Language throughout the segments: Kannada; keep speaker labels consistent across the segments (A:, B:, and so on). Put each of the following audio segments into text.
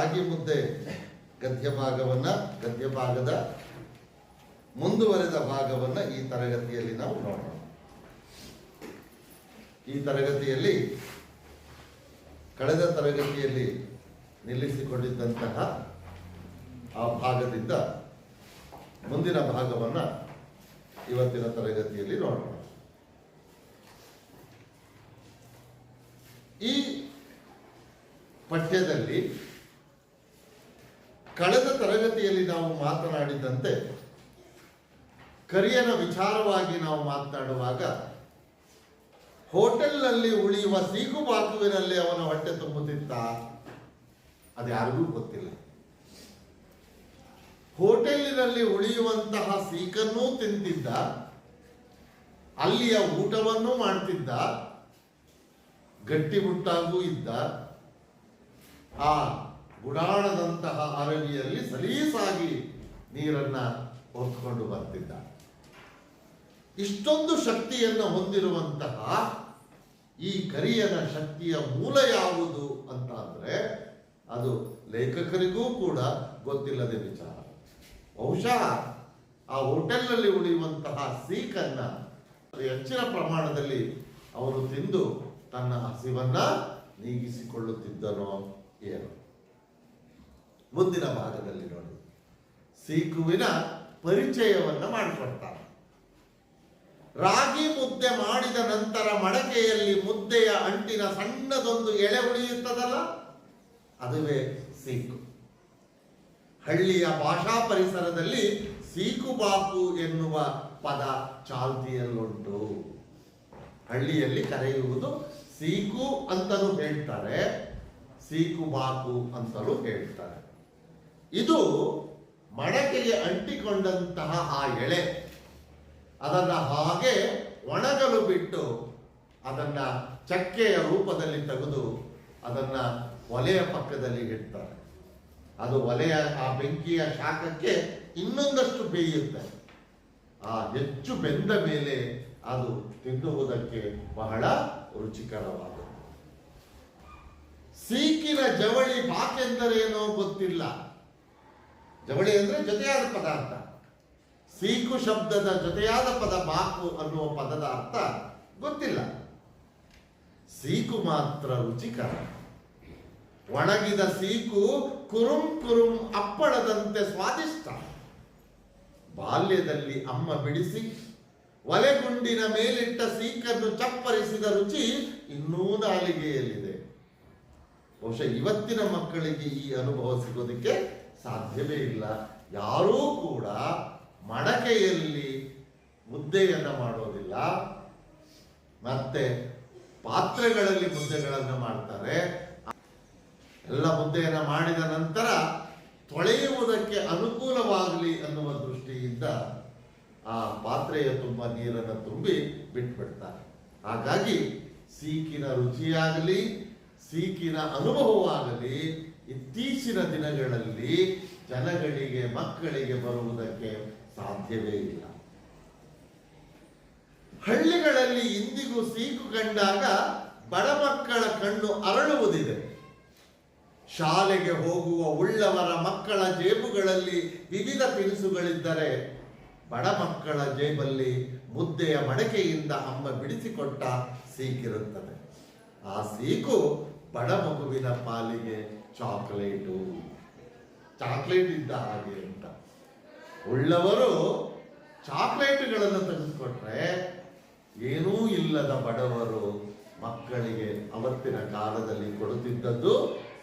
A: ರಾಗಿ ಮುದ್ದೆ ಗದ್ಯ ಭಾಗದ ಮುಂದುವರೆದ ಭಾಗವನ್ನು ಈ ತರಗತಿಯಲ್ಲಿ ನಾವು ನೋಡೋಣ. ಈ ತರಗತಿಯಲ್ಲಿ ಕಳೆದ ತರಗತಿಯಲ್ಲಿ ನಿಲ್ಲಿಸಿಕೊಂಡಿದ್ದಂತಹ ಆ ಭಾಗದಿಂದ ಮುಂದಿನ ಭಾಗವನ್ನು ಇವತ್ತಿನ ತರಗತಿಯಲ್ಲಿ ನೋಡೋಣ. ಈ ಪಠ್ಯದಲ್ಲಿ ಕಳೆದ ತರಗತಿಯಲ್ಲಿ ನಾವು ಮಾತನಾಡಿದಂತೆ ಕರಿಯನ ವಿಚಾರವಾಗಿ ನಾವು ಮಾತನಾಡುವಾಗ ಹೋಟೆಲ್ನಲ್ಲಿ ಉಳಿಯುವ ಸೀಗು ಬಾಕುವಿನಲ್ಲಿ ಅವನ ಹೊಟ್ಟೆ ತುಂಬುತ್ತಿತ್ತ? ಅದು ಯಾರಿಗೂ ಗೊತ್ತಿಲ್ಲ. ಹೋಟೆಲಿನಲ್ಲಿ ಉಳಿಯುವಂತಹ ಸೀಕನ್ನೂ ತಿಂತಿದ್ದ, ಅಲ್ಲಿಯ ಊಟವನ್ನು ಮಾಡ್ತಿದ್ದ, ಗಟ್ಟಿಮುಟ್ಟಾಗೂ ಇದ್ದ, ಆ ಗುಡಾಣದಂತಹ ಅರವಿಯಲ್ಲಿ ಸಲೀಸಾಗಿ ನೀರನ್ನ ಹೊತ್ಕೊಂಡು ಬರ್ತಿದ್ದ. ಇಷ್ಟೊಂದು ಶಕ್ತಿಯನ್ನು ಹೊಂದಿರುವಂತಹ ಈ ಕರಿಯನ ಶಕ್ತಿಯ ಮೂಲ ಯಾವುದು ಅಂತ ಅಂದ್ರೆ ಅದು ಲೇಖಕರಿಗೂ ಕೂಡ ಗೊತ್ತಿಲ್ಲದ ವಿಚಾರ. ಬಹುಶಃ ಆ ಹೋಟೆಲ್ನಲ್ಲಿ ಉಳಿಯುವಂತಹ ಸೀಕನ್ನ ಹೆಚ್ಚಿನ ಪ್ರಮಾಣದಲ್ಲಿ ಅವನು ತಿಂದು ತನ್ನ ಹಸಿವನ್ನ ನೀಗಿಸಿಕೊಳ್ಳುತ್ತಿದ್ದನೋ ಏನು. ಮುಂದಿನ ಭಾಗದಲ್ಲಿ ನೋಡಿ, ಸೀಕುವಿನ ಪರಿಚಯವನ್ನ ಮಾಡಿಕೊಡ್ತಾರೆ. ರಾಗಿ ಮುದ್ದೆ ಮಾಡಿದ ನಂತರ ಮಡಕೆಯಲ್ಲಿ ಮುದ್ದೆಯ ಅಂಟಿನ ಸಣ್ಣದೊಂದು ಎಳೆ ಉಳಿಯುತ್ತದಲ್ಲ, ಅದುವೇ ಸೀಕು. ಹಳ್ಳಿಯ ಭಾಷಾ ಪರಿಸರದಲ್ಲಿ ಸೀಕುಬಾಕು ಎನ್ನುವ ಪದ ಚಾಲ್ತಿಯಲ್ಲುಂಟು. ಹಳ್ಳಿಯಲ್ಲಿ ಕರೆಯುವುದು ಸೀಕು ಅಂತಲೂ ಹೇಳ್ತಾರೆ, ಸೀಕುಬಾಕು ಅಂತಲೂ ಹೇಳ್ತಾರೆ. ಇದು ಮಡಕೆಗೆ ಅಂಟಿಕೊಂಡಂತಹ ಆ ಎಳೆ, ಅದನ್ನು ಹಾಗೆ ಒಣಗಲು ಬಿಟ್ಟು ಅದನ್ನ ಚಕ್ಕೆಯ ರೂಪದಲ್ಲಿ ತೆಗೆದು ಅದನ್ನ ಒಲೆಯ ಪಕ್ಕದಲ್ಲಿ ಇಡ್ತಾರೆ. ಅದು ಒಲೆಯ ಆ ಬೆಂಕಿಯ ಶಾಖಕ್ಕೆ ಇನ್ನೊಂದಷ್ಟು ಬೇಯುತ್ತೆ. ಆ ಹೆಚ್ಚು ಬೆಂದ ಮೇಲೆ ಅದು ತಿನ್ನುವುದಕ್ಕೆ ಬಹಳ ರುಚಿಕರವಾದ. ಸೀಕಿನ ಜವಳಿ ಬಾಕೆಂದರೇನೋ ಗೊತ್ತಿಲ್ಲ. ಜವಳಿ ಅಂದ್ರೆ ಜೊತೆಯಾದ ಪದಾರ್ಥ. ಸೀಕು ಶಬ್ದದ ಜೊತೆಯಾದ ಪದ ಬಾಕು ಅನ್ನುವ ಪದದ ಅರ್ಥ ಗೊತ್ತಿಲ್ಲ. ಸೀಕು ಮಾತ್ರ ರುಚಿಕರ. ಒಣಗಿದ ಸೀಕು ಕುರುಂ ಕುರುಂ ಅಪ್ಪಳದಂತೆ ಸ್ವಾದಿಷ್ಟ. ಬಾಲ್ಯದಲ್ಲಿ ಅಮ್ಮ ಬಿಡಿಸಿ ಒಲೆಗುಂಡಿನ ಮೇಲಿಟ್ಟ ಸೀಕನ್ನು ಚಪ್ಪರಿಸಿದ ರುಚಿ ಇನ್ನೂ ನಾಲಿಗೆಯಲ್ಲಿದೆ. ಬಹುಶಃ ಇವತ್ತಿನ ಮಕ್ಕಳಿಗೆ ಈ ಅನುಭವ ಸಿಗೋದಕ್ಕೆ ಸಾಧ್ಯವೇ ಇಲ್ಲ. ಯಾರೂ ಕೂಡ ಮಡಕೆಯಲ್ಲಿ ಮುದ್ದೆಯನ್ನು ಮಾಡೋದಿಲ್ಲ, ಮತ್ತೆ ಪಾತ್ರೆಗಳಲ್ಲಿ ಮುದ್ದೆಗಳನ್ನು ಮಾಡ್ತಾರೆ. ಎಲ್ಲ ಮುದ್ದೆಯನ್ನು ಮಾಡಿದ ನಂತರ ತೊಳೆಯುವುದಕ್ಕೆ ಅನುಕೂಲವಾಗಲಿ ಅನ್ನುವ ದೃಷ್ಟಿಯಿಂದ ಆ ಪಾತ್ರೆಯ ತುಂಬ ನೀರನ್ನು ತುಂಬಿ ಬಿಟ್ಬಿಡ್ತಾರೆ. ಹಾಗಾಗಿ ಸೀಕಿನ ರುಚಿಯಾಗಲಿ ಸೀಕಿನ ಅನುಭವವಾಗಲಿ ಇತ್ತೀಚಿನ ದಿನಗಳಲ್ಲಿ ಜನಗಳಿಗೆ, ಮಕ್ಕಳಿಗೆ ಬರುವುದಕ್ಕೆ ಸಾಧ್ಯವೇ ಇಲ್ಲ. ಹಳ್ಳಿಗಳಲ್ಲಿ ಇಂದಿಗೂ ಸೀಕು ಕಂಡಾಗ ಬಡ ಮಕ್ಕಳ ಕಣ್ಣು ಅರಳುವುದಿದೆ. ಶಾಲೆಗೆ ಹೋಗುವ ಉಳ್ಳವರ ಮಕ್ಕಳ ಜೇಬುಗಳಲ್ಲಿ ವಿವಿಧ ತಿನಿಸುಗಳಿದ್ದರೆ ಬಡ ಮಕ್ಕಳ ಜೇಬಲ್ಲಿ ಮುದ್ದೆಯ ಮಡಕೆಯಿಂದ ಅಮ್ಮ ಬಿಡಿಸಿಕೊಟ್ಟ ಸೀಕಿರುತ್ತದೆ. ಆ ಸೀಕು ಬಡ ಮಗುವಿನ ಪಾಲಿಗೆ ಚಾಕ್ಲೇಟ್ ಇದ್ದ ಹಾಗೆ ಅಂತ. ಉಳ್ಳವರು ಚಾಕ್ಲೇಟ್ಗಳನ್ನು ತೆಗೆದುಕೊಟ್ರೆ ಏನೂ ಇಲ್ಲದ ಬಡವರು ಮಕ್ಕಳಿಗೆ ಅವತ್ತಿನ ಕಾಲದಲ್ಲಿ ಕೊಡುತ್ತಿದ್ದದ್ದು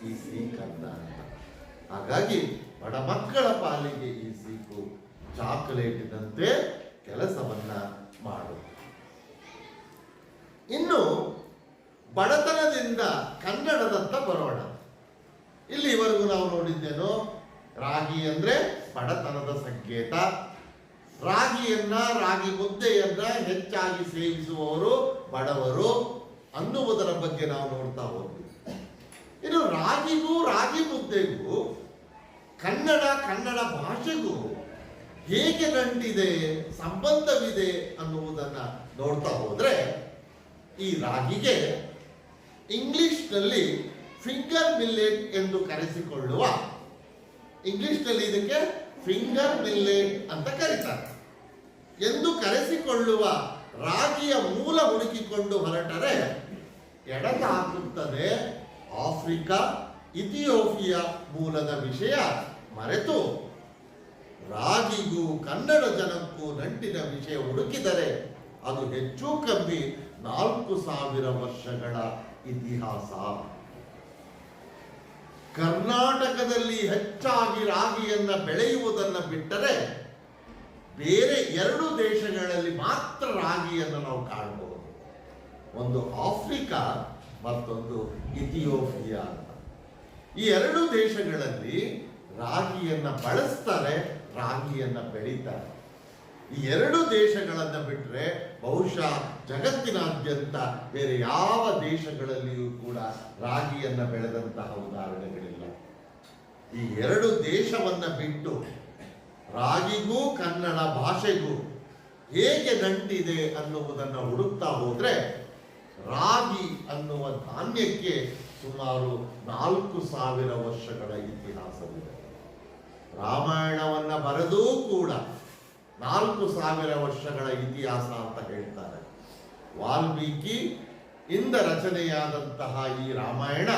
A: ಈ ಸೀಕನ್ನ ಅಂತ. ಹಾಗಾಗಿ ಬಡ ಮಕ್ಕಳ ಪಾಲಿಗೆ ಈ ಸೀಕು ಚಾಕ್ಲೇಟಿನಂತೆ ಕೆಲಸವನ್ನ ಮಾಡುತ್ತೆ. ಇನ್ನು ಬಡತನದಿಂದ ಕನ್ನಡದತ್ತ ಬರೋಣ. ಇಲ್ಲಿವರೆಗೂ ನಾವು ನೋಡಿದ್ದೇನೋ, ರಾಗಿ ಅಂದ್ರೆ ಬಡತನದ ಸಂಕೇತ. ರಾಗಿ ಮುದ್ದೆಯನ್ನ ಹೆಚ್ಚಾಗಿ ಸೇವಿಸುವವರು ಬಡವರು ಅನ್ನುವುದರ ಬಗ್ಗೆ ನಾವು ನೋಡ್ತಾ ಹೋದ್ವಿ. ಇನ್ನು ರಾಗಿ ಮುದ್ದೆಗೂ ಕನ್ನಡ ಭಾಷೆಗೂ ಹೇಗೆ ನಂಟಿದೆ, ಸಂಬಂಧವಿದೆ ಅನ್ನುವುದನ್ನ ನೋಡ್ತಾ ಹೋದ್ರೆ ಈ ರಾಗಿಗೆ ಇಂಗ್ಲಿಷ್ನಲ್ಲಿ ಫಿಂಗರ್ ಮಿಲ್ಲೆಟ್ ಎಂದು ಕರೆಸಿಕೊಳ್ಳುವ, ಇಂಗ್ಲಿಷ್ನಲ್ಲಿ ಇದಕ್ಕೆ ಫಿಂಗರ್ ಮಿಲ್ಲೆಟ್ ಅಂತ ಕರೀತಾರೆ, ಎಂದು ಕರೆಸಿಕೊಳ್ಳುವ ರಾಗಿಯ ಮೂಲ ಹುಡುಕಿಕೊಂಡು ಹೊರಟರೆ ಎಡತಾಕುತ್ತದೆ ಆಫ್ರಿಕಾ ಇಥಿಯೋಪಿಯಾ ಮೂಲದ ವಿಷಯ ಮರೆತು ರಾಗಿಗೂ ಕನ್ನಡ ಜನಕ್ಕೂ ನಂಟಿನ ವಿಷಯ ಹುಡುಕಿದರೆ ಅದು ಹೆಚ್ಚು ಕಮ್ಮಿ 4000 ವರ್ಷಗಳ ಇತಿಹಾಸ. ಕರ್ನಾಟಕದಲ್ಲಿ ಹೆಚ್ಚಾಗಿ ರಾಗಿಯನ್ನ ಬೆಳೆಯುವುದನ್ನು ಬಿಟ್ಟರೆ ಬೇರೆ 2 ದೇಶಗಳಲ್ಲಿ ಮಾತ್ರ ರಾಗಿಯನ್ನು ನಾವು ಕಾಣಬಹುದು. ಒಂದು ಆಫ್ರಿಕಾ, ಮತ್ತೊಂದು ಇಥಿಯೋಪಿಯಾ ಅಂತ. ಈ 2 ದೇಶಗಳಲ್ಲಿ ರಾಗಿಯನ್ನ ಬಳಸ್ತಾರೆ, ರಾಗಿಯನ್ನ ಬೆಳೀತಾರೆ. ಈ 2 ದೇಶಗಳನ್ನ ಬಿಟ್ಟರೆ ಬಹುಶಃ ಜಗತ್ತಿನಾದ್ಯಂತ ಬೇರೆ ಯಾವ ದೇಶಗಳಲ್ಲಿಯೂ ಕೂಡ ರಾಗಿಯನ್ನ ಬೆಳೆದಂತಹ ಉದಾಹರಣೆಗಳಿಲ್ಲ. ಈ 2 ದೇಶವನ್ನ ಬಿಟ್ಟು ರಾಗಿಗೂ ಕನ್ನಡ ಭಾಷೆಗೂ ಹೇಗೆ ನಂಟಿದೆ ಅನ್ನುವುದನ್ನು ಹುಡುಕ್ತಾ ಹೋದ್ರೆ ರಾಗಿ ಅನ್ನುವ ಧಾನ್ಯಕ್ಕೆ ಸುಮಾರು 4000 ವರ್ಷಗಳ ಇತಿಹಾಸವಿದೆ. ರಾಮಾಯಣವನ್ನ ಬರೆದೂ ಕೂಡ 4000 ವರ್ಷಗಳ ಇತಿಹಾಸ ಅಂತ ಹೇಳ್ತಾರೆ. ವಾಲ್ಮೀಕಿ ಇಂದ ರಚನೆಯಾದಂತಹ ಈ ರಾಮಾಯಣ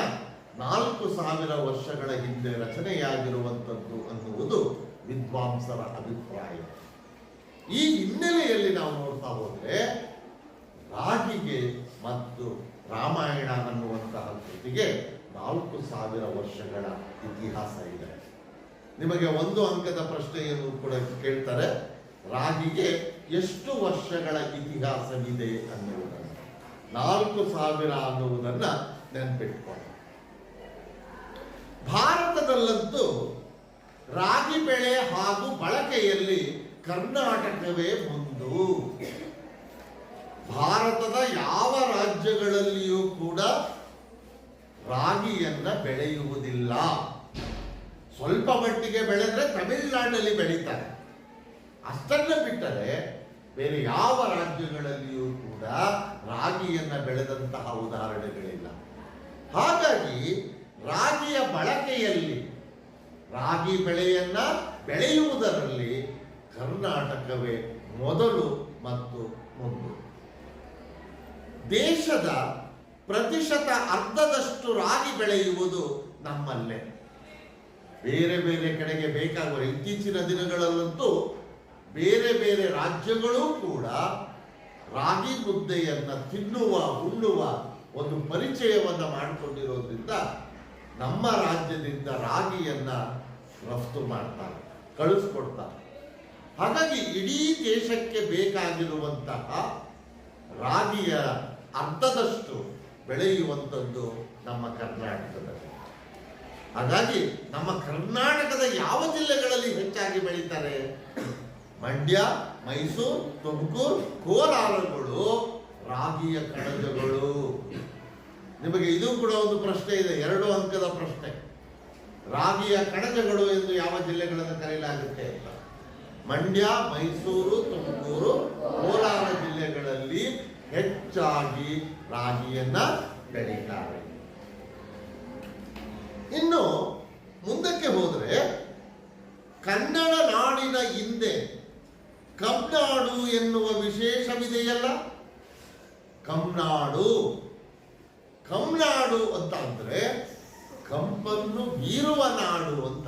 A: 4000 ವರ್ಷಗಳ ಹಿಂದೆ ರಚನೆಯಾಗಿರುವಂಥದ್ದು ಅನ್ನುವುದು ವಿದ್ವಾಂಸರ ಅಭಿಪ್ರಾಯ. ಈ ಹಿನ್ನೆಲೆಯಲ್ಲಿ ನಾವು ನೋಡ್ತಾ ಹೋದ್ರೆ ರಾಗಿಗೆ ಮತ್ತು ರಾಮಾಯಣ ಅನ್ನುವಂತಹ ಕೃತಿಗೆ 4000 ವರ್ಷಗಳ ಇತಿಹಾಸ ಇದೆ. ನಿಮಗೆ 1 ಅಂಕದ ಪ್ರಶ್ನೆಯನ್ನು ಕೂಡ ಕೇಳ್ತಾರೆ, ರಾಗಿಗೆ ಎಷ್ಟು ವರ್ಷಗಳ ಇತಿಹಾಸವಿದೆ ಅನ್ನುವುದನ್ನು. 4000 ಅನ್ನುವುದನ್ನ ನೆನಪಿಟ್ಕೊಂಡು, ಭಾರತದಲ್ಲಂತೂ ರಾಗಿ ಬೆಳೆ ಹಾಗೂ ಬಳಕೆಯಲ್ಲಿ ಕರ್ನಾಟಕವೇ ಮುಂದು. ಭಾರತದ ಯಾವ ರಾಜ್ಯಗಳಲ್ಲಿಯೂ ಕೂಡ ರಾಗಿಯನ್ನ ಬೆಳೆಯುವುದಿಲ್ಲ. ಸ್ವಲ್ಪ ಮಟ್ಟಿಗೆ ಬೆಳೆದ್ರೆ ತಮಿಳುನಾಡಿನಲ್ಲಿ ಬೆಳೀತಾರೆ, ಅಷ್ಟನ್ನ ಬಿಟ್ಟರೆ ಬೇರೆ ಯಾವ ರಾಜ್ಯಗಳಲ್ಲಿಯೂ ಕೂಡ ರಾಗಿಯನ್ನ ಬೆಳೆದಂತಹ ಉದಾಹರಣೆಗಳಿಲ್ಲ. ಹಾಗಾಗಿ ರಾಗಿಯ ಬಳಕೆಯಲ್ಲಿ, ರಾಗಿ ಬೆಳೆಯನ್ನ ಬೆಳೆಯುವುದರಲ್ಲಿ ಕರ್ನಾಟಕವೇ ಮೊದಲು ಮತ್ತು ಮುಂದು. ದೇಶದ ಪ್ರತಿಶತ ಅರ್ಧದಷ್ಟು ರಾಗಿ ಬೆಳೆಯುವುದು ನಮ್ಮಲ್ಲೇ. ಬೇರೆ ಬೇರೆ ಕಡೆಗೆ ಬೇಕಾಗುವ, ಇತ್ತೀಚಿನ ದಿನಗಳಲ್ಲಂತೂ ಬೇರೆ ಬೇರೆ ರಾಜ್ಯಗಳೂ ಕೂಡ ರಾಗಿ ಮುದ್ದೆಯನ್ನ ತಿನ್ನುವ, ಉಣ್ಣುವ ಒಂದು ಪರಿಚಯವನ್ನ ಮಾಡಿಕೊಂಡಿರೋದ್ರಿಂದ ನಮ್ಮ ರಾಜ್ಯದಿಂದ ರಾಗಿಯನ್ನ ರಫ್ತು ಮಾಡ್ತಾರೆ, ಕಳಿಸ್ಕೊಡ್ತಾರೆ. ಹಾಗಾಗಿ ಇಡೀ ದೇಶಕ್ಕೆ ಬೇಕಾಗಿರುವಂತಹ ರಾಗಿಯ ಅರ್ಧದಷ್ಟು ಬೆಳೆಯುವಂಥದ್ದು ನಮ್ಮ ಕರ್ನಾಟಕದಲ್ಲಿ. ಹಾಗಾಗಿ ನಮ್ಮ ಕರ್ನಾಟಕದ ಯಾವ ಜಿಲ್ಲೆಗಳಲ್ಲಿ ಹೆಚ್ಚಾಗಿ ಬೆಳೀತಾರೆ? ಮಂಡ್ಯ, ಮೈಸೂರು, ತುಮಕೂರು, ಕೋಲಾರಗಳು ರಾಗಿಯ ಕಣಜಗಳು. ನಿಮಗೆ ಇದು ಕೂಡ ಒಂದು ಪ್ರಶ್ನೆ ಇದೆ, 2 ಅಂಕದ ಪ್ರಶ್ನೆ. ರಾಗಿಯ ಕಣಜಗಳು ಎಂದು ಯಾವ ಜಿಲ್ಲೆಗಳನ್ನು ಕರೆಯಲಾಗುತ್ತೆ ಅಂತ. ಮಂಡ್ಯ, ಮೈಸೂರು, ತುಮಕೂರು, ಕೋಲಾರ ಜಿಲ್ಲೆಗಳಲ್ಲಿ ಹೆಚ್ಚಾಗಿ ರಾಗಿಯನ್ನ ಬೆಳೀತಾರೆ. ಇನ್ನು ಮುಂದಕ್ಕೆ ಹೋದರೆ ಕನ್ನಡ ನಾಡಿನ ಹಿಂದೆ ಕಂನಾಡು ಎನ್ನುವ ವಿಶೇಷವಿದೆಯಲ್ಲ. ಕಂನಾಡು, ಕಂನಾಡು ಅಂತ ಅಂದ್ರೆ ಕಂಪನ್ನು ಬೀರುವ ನಾಡು ಅಂತ,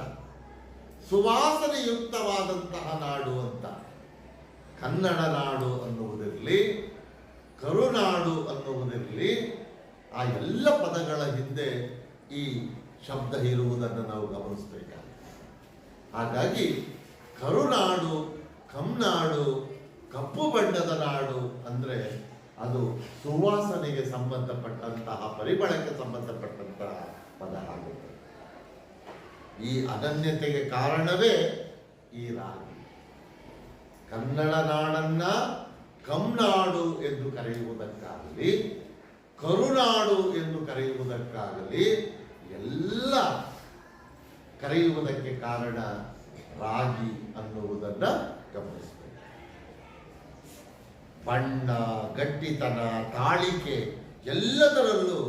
A: ಸುವಾಸನೆಯುಕ್ತವಾದಂತಹ ನಾಡು ಅಂತ. ಕನ್ನಡ ನಾಡು ಅನ್ನುವುದಿರಲಿ, ಕರುನಾಡು ಅನ್ನುವುದಿರಲಿ, ಆ ಎಲ್ಲ ಪದಗಳ ಹಿಂದೆ ಈ ಶಬ್ದ ಇರುವುದನ್ನು ನಾವು ಗಮನಿಸಬೇಕಾಗಿದೆ. ಹಾಗಾಗಿ ಕರುನಾಡು, ಕಂನಾಡು, ಕಪ್ಪು ಬಣ್ಣದ ನಾಡು ಅಂದ್ರೆ ಅದು ಸುವಾಸನೆಗೆ ಸಂಬಂಧಪಟ್ಟಂತಹ, ಪರಿಮಳಕ್ಕೆ ಸಂಬಂಧಪಟ್ಟಂತಹ ಪದ ಆಗುತ್ತೆ. ಈ ಅನನ್ಯತೆಗೆ ಕಾರಣವೇ ಈ ರಾಗಿ. ಕನ್ನಡ ನಾಡನ್ನ ಕಂನಾಡು ಎಂದು ಕರೆಯುವುದಕ್ಕಾಗಲಿ, ಕರುನಾಡು ಎಂದು ಕರೆಯುವುದಕ್ಕಾಗಲಿ, ಎಲ್ಲ ಕರೆಯುವುದಕ್ಕೆ ಕಾರಣ ರಾಗಿ ಅನ್ನುವುದನ್ನ ಗಮನಿಸಬೇಕು. ಬಣ್ಣ, ಗಟ್ಟಿತನ, ತಾಳಿಕೆ ಎಲ್ಲದರಲ್ಲೂ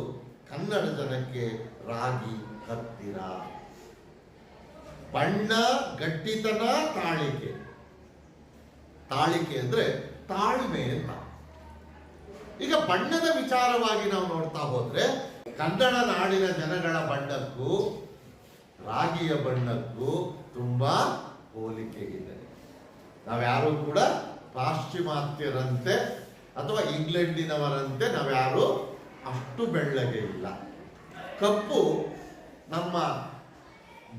A: ಕನ್ನಡ ಜನಕ್ಕೆ ರಾಗಿ ಹತ್ತಿರ. ಬಣ್ಣ, ಗಟ್ಟಿತನ, ತಾಳಿಕೆ. ತಾಳಿಕೆ ಅಂದ್ರೆ ತಾಳ್ಮೆ ಅಂತ. ಈಗ ಬಣ್ಣದ ವಿಚಾರವಾಗಿ ನಾವು ನೋಡ್ತಾ ಹೋದ್ರೆ ಕನ್ನಡ ನಾಡಿನ ಜನಗಳ ಬಣ್ಣಕ್ಕೂ ರಾಗಿಯ ಬಣ್ಣಕ್ಕೂ ತುಂಬಾ ಹೋಲಿಕೆ ಇದೆ. ನಾವ್ಯಾರು ಕೂಡ ಪಾಶ್ಚಿಮಾತ್ಯರಂತೆ ಅಥವಾ ಇಂಗ್ಲೆಂಡಿನವರಂತೆ ನಾವ್ಯಾರು ಅಷ್ಟು ಬೆಳ್ಳಗೆ ಇಲ್ಲ. ಕಪ್ಪು ನಮ್ಮ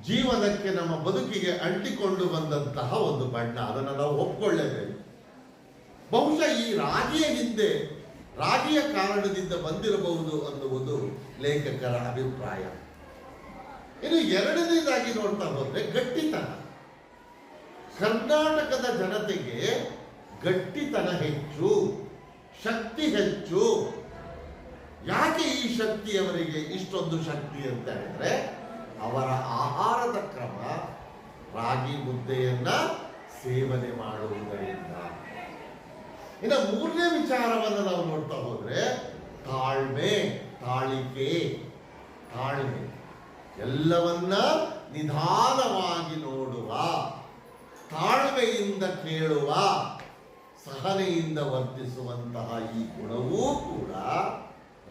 A: ಜೀವನಕ್ಕೆ, ನಮ್ಮ ಬದುಕಿಗೆ ಅಂಟಿಕೊಂಡು ಬಂದಂತಹ ಒಂದು ಬಣ್ಣ, ಅದನ್ನು ನಾವು ಒಪ್ಕೊಳ್ಳೇಬೇಕು. ಬಹುಶಃ ಈ ರಾಗಿಯ ಹಿಂದೆ ರಾಗಿಯ ಕಾರಣದಿಂದ ಬಂದಿರಬಹುದು ಅನ್ನುವುದು ಲೇಖಕರ ಅಭಿಪ್ರಾಯ. ಇನ್ನು ಎರಡನೇದಾಗಿ ನೋಡ್ತಾ ಹೋದ್ರೆ ಗಟ್ಟಿತನ. ಕರ್ನಾಟಕದ ಜನತೆಗೆ ಗಟ್ಟಿತನ ಹೆಚ್ಚು, ಶಕ್ತಿ ಹೆಚ್ಚು. ಯಾಕೆ ಈ ಶಕ್ತಿ ಅವರಿಗೆ ಇಷ್ಟೊಂದು ಶಕ್ತಿ ಅಂತ ಹೇಳಿದ್ರೆ ಅವರ ಆಹಾರದ ಕ್ರಮ ರಾಗಿ ಮುದ್ದೆಯನ್ನ ಸೇವನೆ ಮಾಡುವುದರಿಂದ. ಇನ್ನು ಮೂರನೇ ವಿಚಾರವನ್ನು ನಾವು ನೋಡ್ತಾ ಹೋದ್ರೆ ತಾಳ್ಮೆ, ತಾಳಿಕೆ. ತಾಳ್ಮೆ, ಎಲ್ಲವನ್ನ ನಿಧಾನವಾಗಿ ನೋಡುವ, ತಾಳ್ಮೆಯಿಂದ ಕೇಳುವ, ಸಹನೆಯಿಂದ ವರ್ತಿಸುವಂತಹ ಈ ಗುಣವೂ ಕೂಡ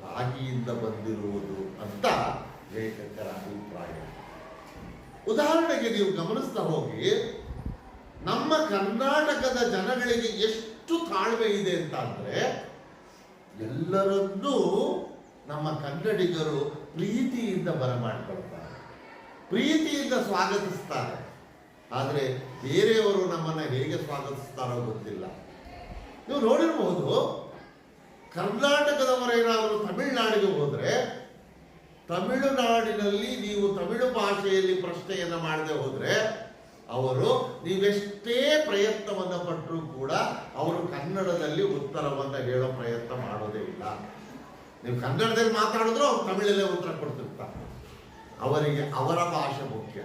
A: ರಾಗಿಯಿಂದ ಬಂದಿರುವುದು ಅಂತ ಲೇಖಕರ ಅಭಿಪ್ರಾಯ. ಉದಾಹರಣೆಗೆ ನೀವು ಗಮನಿಸ್ತಾ ಹೋಗಿ, ನಮ್ಮ ಕರ್ನಾಟಕದ ಜನಗಳಿಗೆ ಎಷ್ಟು ತಾಳ್ಮೆ ಇದೆ ಅಂತ ಅಂದ್ರೆ, ಎಲ್ಲರನ್ನೂ ನಮ್ಮ ಕನ್ನಡಿಗರು ಪ್ರೀತಿಯಿಂದ ಬರಮಾಡ್ಕೊಳ್ತಾರೆ, ಪ್ರೀತಿಯಿಂದ ಸ್ವಾಗತಿಸ್ತಾರೆ. ಆದರೆ ಬೇರೆಯವರು ನಮ್ಮನ್ನ ಹೇಗೆ ಸ್ವಾಗತಿಸ್ತಾರೋ ಗೊತ್ತಿಲ್ಲ. ನೀವು ನೋಡಿರಬಹುದು, ಕರ್ನಾಟಕದವರೇನಾದರೂ ತಮಿಳುನಾಡಿಗೆ ಹೋದ್ರೆ ತಮಿಳುನಾಡಿನಲ್ಲಿ ನೀವು ತಮಿಳು ಭಾಷೆಯಲ್ಲಿ ಪ್ರಶ್ನೆಯನ್ನು ಮಾಡದೆ ಹೋದ್ರೆ ಅವರು ನೀವೆಷ್ಟೇ ಪ್ರಯತ್ನವನ್ನು ಪಟ್ಟರೂ ಕೂಡ ಅವರು ಕನ್ನಡದಲ್ಲಿ ಉತ್ತರವನ್ನು ಹೇಳೋ ಪ್ರಯತ್ನ ಮಾಡೋದೇ ಇಲ್ಲ. ನೀವು ಕನ್ನಡದಲ್ಲಿ ಮಾತಾಡಿದ್ರು ಅವ್ರು ತಮಿಳಲ್ಲೇ ಉತ್ತರ ಕೊಡ್ತಿರ್ತಾರೆ. ಅವರಿಗೆ ಅವರ ಭಾಷೆ ಮುಖ್ಯ.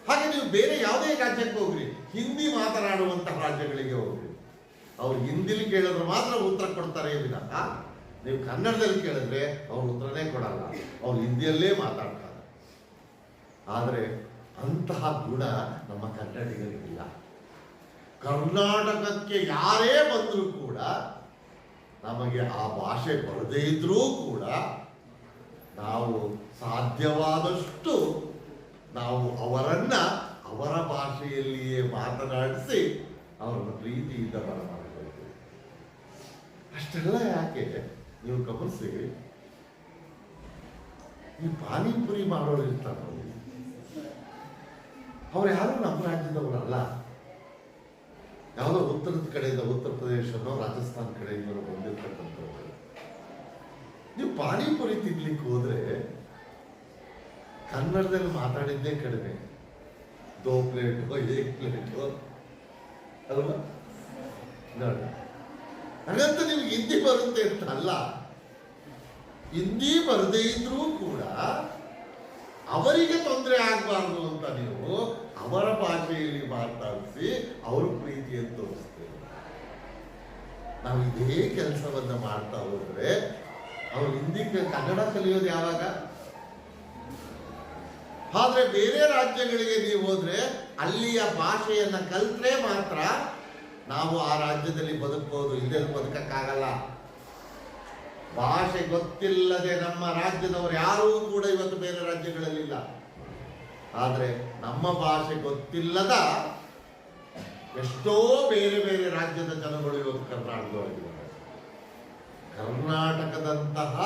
A: ಹಾಗೆ ನೀವು ಬೇರೆ ಯಾವುದೇ ರಾಜ್ಯಕ್ಕೆ ಹೋಗ್ರಿ, ಹಿಂದಿ ಮಾತನಾಡುವಂತಹ ರಾಜ್ಯಗಳಿಗೆ ಹೋಗ್ರಿ, ಅವ್ರು ಹಿಂದಿಲಿ ಕೇಳಿದ್ರೆ ಮಾತ್ರ ಉತ್ತರ ಕೊಡ್ತಾರೆ ವಿನಃ ನೀವು ಕನ್ನಡದಲ್ಲಿ ಕೇಳಿದ್ರೆ ಅವ್ರು ಉತ್ತರನೇ ಕೊಡಲ್ಲ, ಅವ್ರು ಹಿಂದಿಯಲ್ಲೇ ಮಾತಾಡ್ತಾರೆ. ಆದರೆ ಅಂತಹ ಗುಣ ನಮ್ಮ ಕನ್ನಡಿಗರಿಗಿಲ್ಲ. ಕರ್ನಾಟಕಕ್ಕೆ ಯಾರೇ ಬಂದರೂ ಕೂಡ ನಮಗೆ ಆ ಭಾಷೆ ಬರದೇ ಇದ್ರೂ ಕೂಡ ನಾವು ಸಾಧ್ಯವಾದಷ್ಟು ನಾವು ಅವರನ್ನ ಅವರ ಭಾಷೆಯಲ್ಲಿಯೇ ಮಾತನಾಡಿಸಿ ಅವರನ್ನು ಪ್ರೀತಿಯಿಂದ ಬರಮಾಡಬೇಕು. ಅಷ್ಟೆಲ್ಲ ಯಾಕೆ ನೀವು ಗಮನಿಸಿ, ಈ ಪಾನಿಪುರಿ ಮಾಡೋರು ಇರ್ತಾರೆ ನೋಡಿ, ಅವ್ರು ಯಾರು ನಮ್ಮ ರಾಜ್ಯದವರಲ್ಲ. ಯಾವುದೋ ಉತ್ತರದ ಕಡೆಯಿಂದ, ಉತ್ತರ ಪ್ರದೇಶನೋ ರಾಜಸ್ಥಾನ ಕಡೆಯಿಂದ ಬಂದಿರ್ತಕ್ಕಂಥವ್ರು. ನೀವು ಪಾನಿಪುರಿ ತಿನ್ಲಿಕ್ಕೆ ಹೋದ್ರೆ ಕನ್ನಡದಲ್ಲಿ ಮಾತಾಡಿದ್ದೇ ಕಡಿಮೆ, 2 ಪ್ಲೇಟು 1 ಪ್ಲೇಟು ಅಲ್ವಾ ನೋಡಿ. ಹಾಗಂತ ನಿಮ್ಗೆ ಹಿಂದಿ ಬರುತ್ತೆ ಅಂತ ಅಲ್ಲ. ಹಿಂದಿ ಬರದೇ ಇದ್ರೂ ಕೂಡ ಅವರಿಗೆ ತೊಂದರೆ ಆಗಬಾರ್ದು ಅಂತ ನೀವು ಅವರ ಭಾಷೆಯಲ್ಲಿ ಮಾತಾಡಿಸಿ ಅವ್ರ ಪ್ರೀತಿಯನ್ನು ತೋರಿಸ್ತೇವೆ. ನಾವು ಇದೇ ಕೆಲಸವನ್ನ ಮಾಡ್ತಾ ಹೋದ್ರೆ ಅವ್ರು ಹಿಂದಿ ಕನ್ನಡ ಕಲಿಯೋದು ಯಾವಾಗ? ಆದ್ರೆ ಬೇರೆ ರಾಜ್ಯಗಳಿಗೆ ನೀವು ಹೋದ್ರೆ ಅಲ್ಲಿಯ ಭಾಷೆಯನ್ನ ಕಲ್ತ್ರೆ ಮಾತ್ರ ನಾವು ಆ ರಾಜ್ಯದಲ್ಲಿ ಬದುಕಬಹುದು, ಇಲ್ಲದೆ ಬದುಕಕ್ಕಾಗಲ್ಲ. ಭಾಷೆ ಗೊತ್ತಿಲ್ಲದೆ ನಮ್ಮ ರಾಜ್ಯದವರು ಯಾರೂ ಕೂಡ ಇವತ್ತು ಬೇರೆ ರಾಜ್ಯಗಳಲ್ಲಿಲ್ಲ. ಆದರೆ ನಮ್ಮ ಭಾಷೆ ಗೊತ್ತಿಲ್ಲದ ಎಷ್ಟೋ ಬೇರೆ ಬೇರೆ ರಾಜ್ಯದ ಜನಗಳು ಇವತ್ತು ಕರ್ನಾಟಕದೊಳಗಿದ್ದಾರೆ. ಕರ್ನಾಟಕದಂತಹ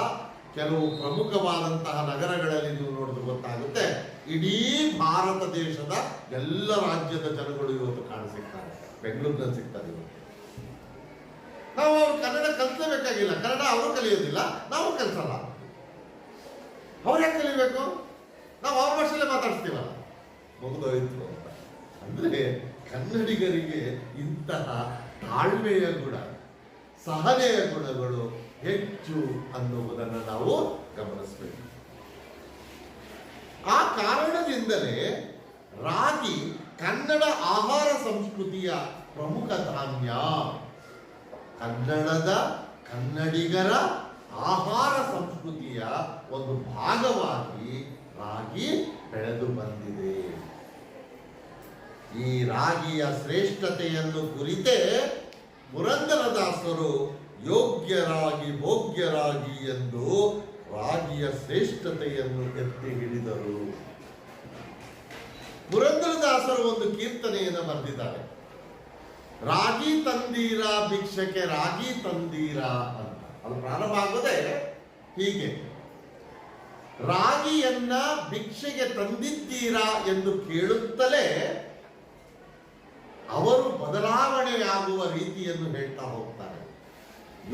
A: ಕೆಲವು ಪ್ರಮುಖವಾದಂತಹ ನಗರಗಳಲ್ಲಿ ನೀವು ನೋಡಿದ್ರೆ ಗೊತ್ತಾಗುತ್ತೆ, ಇಡೀ ಭಾರತ ದೇಶದ ಎಲ್ಲ ರಾಜ್ಯದ ಜನಗಳು ಇವತ್ತು ಕಾಣಸಿಗ್ತಾರೆ. ಬೆಂಗಳೂರಿನಲ್ಲಿ ಸಿಗ್ತಾರೆ ಇವತ್ತು. ನಾವು ಅವ್ರು ಕನ್ನಡ ಕಲಿಸಬೇಕಾಗಿಲ್ಲ, ಕನ್ನಡ ಅವರು ಕಲಿಯೋದಿಲ್ಲ, ನಾವು ಕಲಿಸಲ್ಲ. ಅವ್ರು ಯಾಕೆ ಕಲಿಬೇಕು? ನಾವು ಅವ್ರ ಭಾಷೆಯಲ್ಲೇ ಮಾತಾಡ್ತೀವಲ್ಲ, ಮುಗಿದೋಯ್ತು ಅಂತ. ಅಂದ್ರೆ ಕನ್ನಡಿಗರಿಗೆ ಇಂತಹ ತಾಳ್ಮೆಯ ಗುಣ, ಸಹನೆಯ ಗುಣಗಳು ಹೆಚ್ಚು ಅನ್ನುವುದನ್ನು ನಾವು ಗಮನಿಸಬೇಕು. ಆ ಕಾರಣದಿಂದಲೇ ರಾಗಿ ಕನ್ನಡ ಆಹಾರ ಸಂಸ್ಕೃತಿಯ ಪ್ರಮುಖ ಧಾನ್ಯ. ಕನ್ನಡಿಗರ ಆಹಾರ ಸಂಸ್ಕೃತಿಯ ಒಂದು ಭಾಗವಾಗಿ ರಾಗಿ ಬೆಳೆದು ಬಂದಿದೆ. ಈ ರಾಗಿಯ ಶ್ರೇಷ್ಠತೆಯನ್ನು ಕುರಿತೇ ಪುರಂದರದಾಸರು ಯೋಗ್ಯರಾಗಿ ಭೋಗ್ಯರಾಗಿ ಎಂದು ರಾಗಿಯ ಶ್ರೇಷ್ಠತೆಯನ್ನು ಎತ್ತಿ ಹಿಡಿದರು. ಪುರಂದರದಾಸರು ಒಂದು ಕೀರ್ತನೆಯನ್ನು ಬರೆದಿದ್ದಾರೆ. ರಾಗಿ ತಂದೀರಾ ಭಿಕ್ಷಕ್ಕೆ ರಾಗಿ ತಂದೀರಾ ಅಂತ. ಅದು ಪ್ರಾರಂಭ ಆಗೋದೇ ಹೀಗೆ, ರಾಗಿಯನ್ನ ಭಿಕ್ಷೆಗೆ ತಂದಿದ್ದೀರಾ ಎಂದು ಕೇಳುತ್ತಲೇ ಅವರು ಬದಲಾವಣೆಯಾಗುವ ರೀತಿಯನ್ನು ಹೇಳ್ತಾ ಹೋಗ್ತಾರೆ.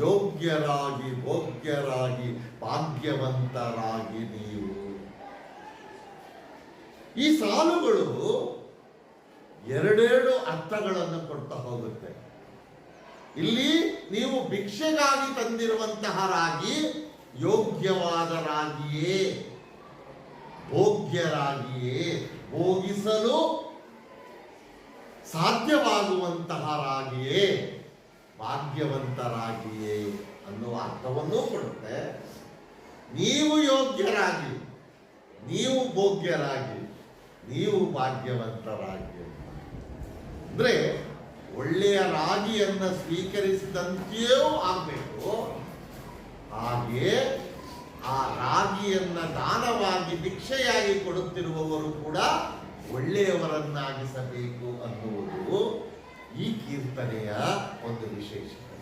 A: ಯೋಗ್ಯರಾಗಿ ಭೋಗ್ಯರಾಗಿ ಭಾಗ್ಯವಂತರಾಗಿ ನೀವು. ಈ ಸಾಲುಗಳು ಎರಡೆರಡು ಅರ್ಥಗಳನ್ನು ಕೊಡ್ತಾ ಹೋಗುತ್ತೆ. ಇಲ್ಲಿ ನೀವು ಭಿಕ್ಷೆಗಾಗಿ ತಂದಿರುವಂತಹ ರಾಗಿ ಯೋಗ್ಯವಾದ ರಾಗಿಯೇ, ಭೋಗ್ಯರಾಗಿಯೇ, ಭೋಗಿಸಲು ಸಾಧ್ಯವಾಗುವಂತಹ ರಾಗಿಯೇ, ಭಾಗ್ಯವಂತರಾಗಿಯೇ ಅನ್ನುವ ಅರ್ಥವನ್ನೂ ಕೊಡುತ್ತೆ. ನೀವು ಯೋಗ್ಯರಾಗಿ, ನೀವು ಭೋಗ್ಯರಾಗಿ, ನೀವು ಭಾಗ್ಯವಂತರಾಗಿ ಅಂದ್ರೆ ಒಳ್ಳೆಯ ರಾಗಿಯನ್ನು ಸ್ವೀಕರಿಸಿದಂತೆಯೂ ಆಗಬೇಕು. ಹಾಗೆಯೇ ಆ ರಾಗಿಯನ್ನ ದಾನವಾಗಿ ಭಿಕ್ಷೆಯಾಗಿ ಕೊಡುತ್ತಿರುವವರು ಕೂಡ ಒಳ್ಳೆಯವರನ್ನಾಗಿಸಬೇಕು ಅನ್ನುವುದು ಈ ಕೀರ್ತನೆಯ ಒಂದು ವಿಶೇಷತೆ.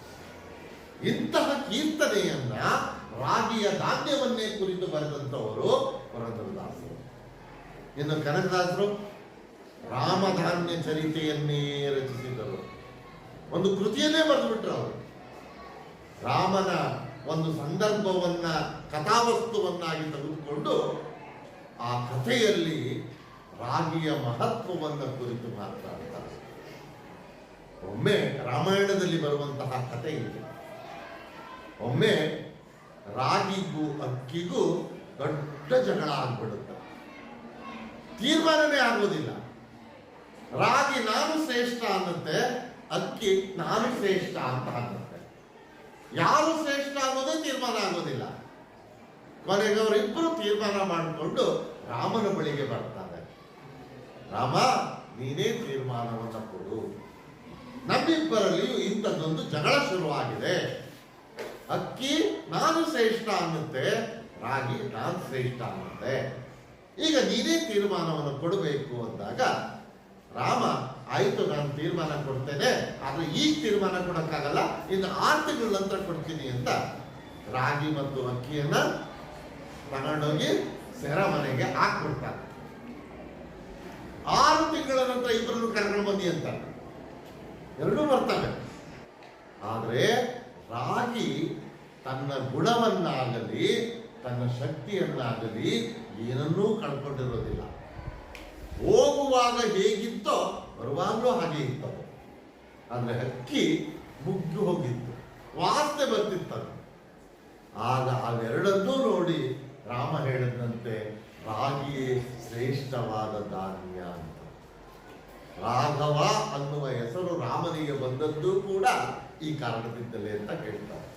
A: ಇಂತಹ ಕೀರ್ತನೆಯನ್ನ ರಾಗಿಯ ಧಾನ್ಯವನ್ನೇ ಕುರಿತು ಬರೆದಂಥವರು ಪುರಂದರದಾಸರು. ಇನ್ನು ಕನಕದಾಸರು ರಾಮಧಾನ್ಯ ಚರಿತೆಯನ್ನೇ ರಚಿಸಿದರು. ಒಂದು ಕೃತಿಯನ್ನೇ ಬರೆದುಬಿಟ್ರು ಅವರು. ರಾಮನ ಒಂದು ಸಂದರ್ಭವನ್ನ ಕಥಾವಸ್ತುವನ್ನಾಗಿ ತೆಗೆದುಕೊಂಡು ಆ ಕಥೆಯಲ್ಲಿ ರಾಗಿಯ ಮಹತ್ವವನ್ನು ಕುರಿತು ಮಾತನಾಡ್ತಾರೆ. ಒಮ್ಮೆ ರಾಮಾಯಣದಲ್ಲಿ ಬರುವಂತಹ ಕಥೆ ಇದೆ. ಒಮ್ಮೆ ರಾಗಿಗೂ ಅಕ್ಕಿಗೂ ದೊಡ್ಡ ಜಗಳ ಆಗ್ಬಿಡುತ್ತೆ. ತೀರ್ಮಾನನೇ ಆಗೋದಿಲ್ಲ. ರಾಗಿ ನಾನು ಶ್ರೇಷ್ಠ ಅನ್ನುತ್ತೆ, ಅಕ್ಕಿ ನಾನು ಶ್ರೇಷ್ಠ ಅಂತ ಅನ್ನುತ್ತೆ. ಯಾರು ಶ್ರೇಷ್ಠ ಅನ್ನೋದೇ ತೀರ್ಮಾನ ಆಗೋದಿಲ್ಲ. ಕೊನೆಗೆ ಅವರಿಬ್ಬರು ತೀರ್ಮಾನ ಮಾಡಿಕೊಂಡು ರಾಮನ ಬಳಿಗೆ ಬರ್ತಾರೆ. ರಾಮ, ನೀನೇ ತೀರ್ಮಾನವನ್ನು ಕೊಡು. ನಮ್ಮಿಬ್ಬರಲ್ಲಿಯೂ ಇಂಥದ್ದೊಂದು ಜಗಳ ಶುರುವಾಗಿದೆ. ಅಕ್ಕಿ ನಾನು ಶ್ರೇಷ್ಠ ಅನ್ನುತ್ತೆ, ರಾಗಿ ನಾನು ಶ್ರೇಷ್ಠ ಅನ್ನುತ್ತೆ. ಈಗ ನೀನೇ ತೀರ್ಮಾನವನ್ನು ಕೊಡಬೇಕು ಅಂದಾಗ ರಾಮ, ಆಯ್ತು ನಾನು ತೀರ್ಮಾನ ಕೊಡ್ತೇನೆ, ಆದ್ರೆ ಈಗ ತೀರ್ಮಾನ ಕೊಡಕ್ಕಾಗಲ್ಲ, ಇನ್ನು 6 ತಿಂಗಳ ನಂತರ ಕೊಡ್ತೀನಿ ಅಂತ ರಾಗಿ ಮತ್ತು ಅಕ್ಕಿಯನ್ನ ತಗೊಂಡೋಗಿ ಸೆರೆಮನೆಗೆ ಹಾಕ್ಬಿಡ್ತಾರೆ. 6 ತಿಂಗಳ ನಂತರ ಇಬ್ಬರನ್ನು ಕರ್ಕೊಂಡು ಬನ್ನಿ ಅಂತ ಎರಡೂ ಬರ್ತವೆ. ಆದ್ರೆ ರಾಗಿ ತನ್ನ ಗುಣವನ್ನಾಗಲಿ ತನ್ನ ಶಕ್ತಿಯನ್ನಾಗಲಿ ಏನನ್ನೂ ಕಳ್ಕೊಂಡಿರೋದಿಲ್ಲ. ಹೋಗುವಾಗ ಹೇಗಿತ್ತೋ ಬರುವಾಗಲೂ ಹಾಗೆ ಇರ್ತದೆ. ಆದರೆ ಅಕ್ಕಿ ಮುಗ್ಗಿ ಹೋಗಿತ್ತು, ವಾಸನೆ ಬರ್ತಿರ್ತದೆ. ಆಗ ಅವೆರಡನ್ನೂ ನೋಡಿ ರಾಮ ಹೇಳಿದಂತೆ ರಾಗಿಯೇ ಶ್ರೇಷ್ಠವಾದ ಧಾನ್ಯ ಅಂತ. ರಾಘವ ಅನ್ನುವ ಹೆಸರು ರಾಮನಿಗೆ ಬಂದದ್ದು ಕೂಡ ಈ ಕಾರಣದಿಂದಲೇ ಅಂತ ಹೇಳ್ತಾರೆ.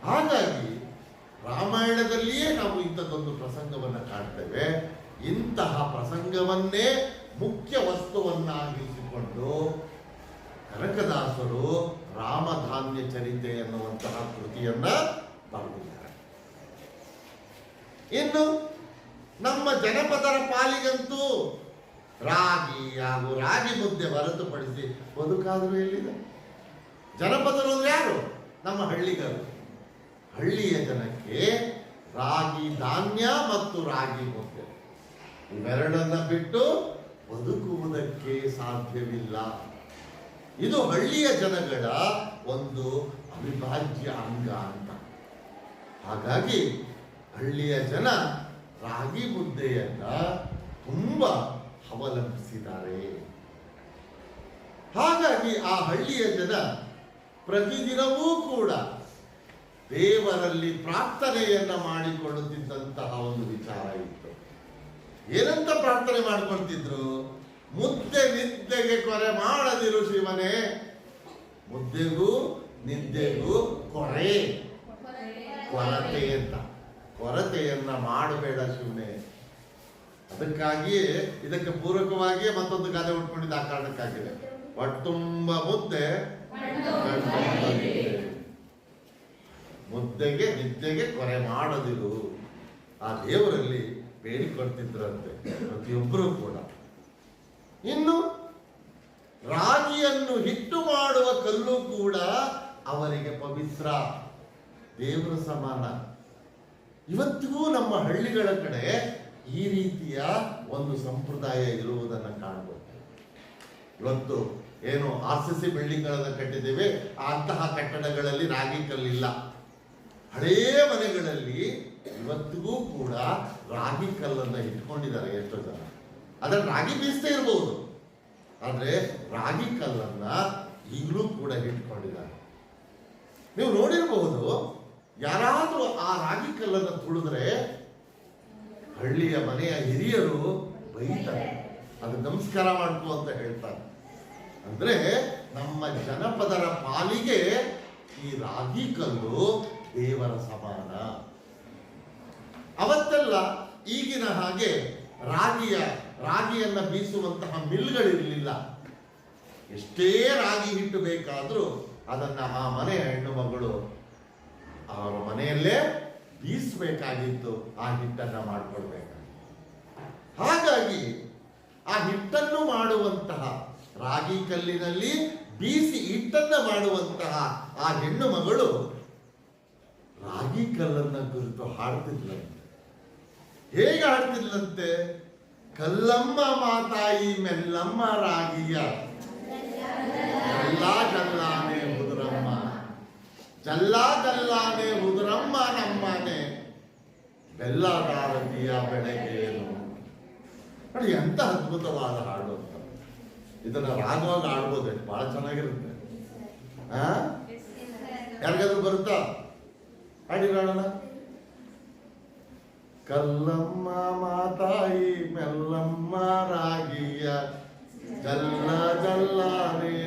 A: ಹಾಗಾಗಿ ರಾಮಾಯಣದಲ್ಲಿಯೇ ನಾವು ಇಂಥದ್ದೊಂದು ಪ್ರಸಂಗವನ್ನು ಕಾಣ್ತೇವೆ. ಇಂತಹ ಪ್ರಸಂಗವನ್ನೇ ಮುಖ್ಯ ವಸ್ತುವನ್ನಾಗಿಸಿಕೊಂಡು ಕನಕದಾಸರು ರಾಮಧಾನ್ಯ ಚರಿತೆ ಎನ್ನುವಂತಹ ಕೃತಿಯನ್ನ ಬರೆದಿದ್ದಾರೆ. ಇನ್ನು ನಮ್ಮ ಜನಪದರ ಪಾಲಿಗಂತೂ ರಾಗಿ ಹಾಗೂ ರಾಗಿ ಮುದ್ದೆ ಹೊರತುಪಡಿಸಿ ಬದುಕಾದರೂ ಎಲ್ಲಿದೆ? ಜನಪದರು ಅಂದ್ರೆ ಯಾರು? ನಮ್ಮ ಹಳ್ಳಿಗರು. ಹಳ್ಳಿಯ ಜನಕ್ಕೆ ರಾಗಿ ಧಾನ್ಯ ಮತ್ತು ರಾಗಿ ಮುದ್ದೆ ಇವೆರಡನ್ನ ಬಿಟ್ಟು ಬದುಕುವುದಕ್ಕೆ ಸಾಧ್ಯವಿಲ್ಲ. ಇದು ಹಳ್ಳಿಯ ಜನಗಳ ಒಂದು ಅವಿಭಾಜ್ಯ ಅಂಗ ಅಂತ. ಹಾಗಾಗಿ ಹಳ್ಳಿಯ ಜನ ರಾಗಿ ಮುದ್ದೆಯನ್ನ ತುಂಬಾ ಅವಲಂಬಿಸಿದ್ದಾರೆ. ಹಾಗಾಗಿ ಆ ಹಳ್ಳಿಯ ಜನ ಪ್ರತಿದಿನವೂ ಕೂಡ ದೇವರಲ್ಲಿ ಪ್ರಾರ್ಥನೆಯನ್ನ ಮಾಡಿಕೊಳ್ಳುತ್ತಿದ್ದಂತಹ ಒಂದು ವಿಚಾರ ಇತ್ತು. ಏನಂತ ಪ್ರಾರ್ಥನೆ ಮಾಡಿಕೊಳ್ತಿದ್ರು? ಮುದ್ದೆ ನಿದ್ದೆಗೆ ಕೊರೆ ಮಾಡದಿರು ಶಿವನೇ, ಮುದ್ದೆಗೂ ನಿದ್ದೆಗೂ ಕೊರೆ ಕೊರತೆ ಅಂತ. ಕೊರತೆಯನ್ನ ಮಾಡಬೇಡ ಶಿವನೇ. ಅದಕ್ಕಾಗಿಯೇ ಇದಕ್ಕೆ ಪೂರಕವಾಗಿಯೇ ಮತ್ತೊಂದು ಗಾದೆ ಉಟ್ಕೊಂಡಿದ್ದ ಆ ಕಾರಣಕ್ಕಾಗಿದೆ. ಹೊಟ್ಟುಂಬ ಮುದ್ದೆ, ಮುದ್ದೆಗೆ ನಿದ್ದೆಗೆ ಕೊರೆ ಮಾಡದಿರು. ಆ ದೇವರಲ್ಲಿ ಬೇಡಿಕೊಳ್ತಿದ್ರಂತೆ ಪ್ರತಿಯೊಬ್ಬರೂ ಕೂಡ. ಇನ್ನು ರಾಗಿಯನ್ನು ಹಿಟ್ಟು ಮಾಡುವ ಕಲ್ಲು ಕೂಡ ಅವರಿಗೆ ಪವಿತ್ರ, ದೇವರ ಸಮಾನ. ಇವತ್ತಿಗೂ ನಮ್ಮ ಹಳ್ಳಿಗಳ ಕಡೆ ಈ ರೀತಿಯ ಒಂದು ಸಂಪ್ರದಾಯ ಇರುವುದನ್ನು ಕಾಣಬಹುದು. ಇವತ್ತು ಏನು RCC ಬಿಲ್ಡಿಂಗ್ಗಳನ್ನು ಕಟ್ಟಿದ್ದೇವೆ, ಅಂತಹ ಕಟ್ಟಡಗಳಲ್ಲಿ ರಾಗಿ ಕಲ್ಲಿಲ್ಲ. ಹಳೇ ಮನೆಗಳಲ್ಲಿ ಇವತ್ತಿಗೂ ಕೂಡ ರಾಗಿ ಕಲ್ಲನ್ನು ಇಟ್ಕೊಂಡಿದ್ದಾರೆ ಎಷ್ಟೋ ಜನ. ಅದನ್ನು ರಾಗಿ ಬೀಸದೇ ಇರಬಹುದು, ಆದರೆ ರಾಗಿ ಕಲ್ಲನ್ನ ಈಗಲೂ ಕೂಡ ಇಟ್ಕೊಂಡಿದ್ದಾರೆ. ನೀವು ನೋಡಿರಬಹುದು, ಯಾರಾದರೂ ಆ ರಾಗಿ ಕಲ್ಲನ್ನು ತುಳಿದ್ರೆ ಹಳ್ಳಿಯ ಮನೆಯ ಹಿರಿಯರು ಬೈತಾರೆ, ಅದು ನಮಸ್ಕಾರ ಮಾಡ್ಕೋ ಅಂತ ಹೇಳ್ತಾರೆ. ಅಂದ್ರೆ ನಮ್ಮ ಜನಪದರ ಪಾಲಿಗೆ ಈ ರಾಗಿ ಕಲ್ಲು ದೇವರ ಸಮಾನ. ಅವತ್ತೆಲ್ಲ ಈಗಿನ ಹಾಗೆ ರಾಗಿಯನ್ನ ಬೀಸುವಂತಹ ಮಿಲ್ಗಳಿರಲಿಲ್ಲ. ಎಷ್ಟೇ ರಾಗಿ ಹಿಟ್ಟು ಬೇಕಾದರೂ ಅದನ್ನ ಆ ಮನೆಯ ಹೆಣ್ಣು ಮಗಳು ಅವರ ಮನೆಯಲ್ಲೇ ಬೀಸಬೇಕಾಗಿತ್ತು, ಆ ಹಿಟ್ಟನ್ನ ಮಾಡಿಕೊಳ್ಬೇಕಾಗಿತ್ತು. ಹಾಗಾಗಿ ಆ ಹಿಟ್ಟನ್ನು ಮಾಡುವಂತಹ ರಾಗಿ ಕಲ್ಲಿನಲ್ಲಿ ಬೀಸಿ ಹಿಟ್ಟನ್ನ ಮಾಡುವಂತಹ ಆ ಹೆಣ್ಣು ಮಗಳು ರಾಗಿ ಕಲ್ಲನ್ನ ಕುರಿತು ಹಾಡ್ತಿದ್ಲಂತೆ. ಹೇಗೆ ಹಾಡ್ತಿದ್ಲಂತೆ? ಕಲ್ಲಮ್ಮ ಮಾತಾಯಿ ಮೆಲ್ಲಮ್ಮ ರಾಗಿಯ ಜಲ್ಲಾ ಜಲ್ಲಾನೆ ಉದುರಮ್ಮ, ಜಲ್ಲಾ ಜಲ್ಲಾನೆ ಉದುರಮ್ಮ ನಮ್ಮನೆ ಬೆಲ್ಲದಾರತಿಯ ಬೆಳಗೇನು. ನೋಡಿ ಎಂತ ಅದ್ಭುತವಾದ ಹಾಡು ಅಂತ. ಇದನ್ನ ರಾಗವಾಗಿ ಆಡ್ಬೋದು, ಬಹಳ ಚೆನ್ನಾಗಿರುತ್ತೆ. ಯಾರಿಗಾದ್ರೂ ಬರುತ್ತಾ? ಹಾಡಿರೋಣ. ಕಲ್ಲಮ್ಮ ಮಾತಾಯಿ ಮೆಲ್ಲಮ್ಮ ರಾಗಿಯ ಜಲ್ಲ ಜಲ್ಲಾನೇ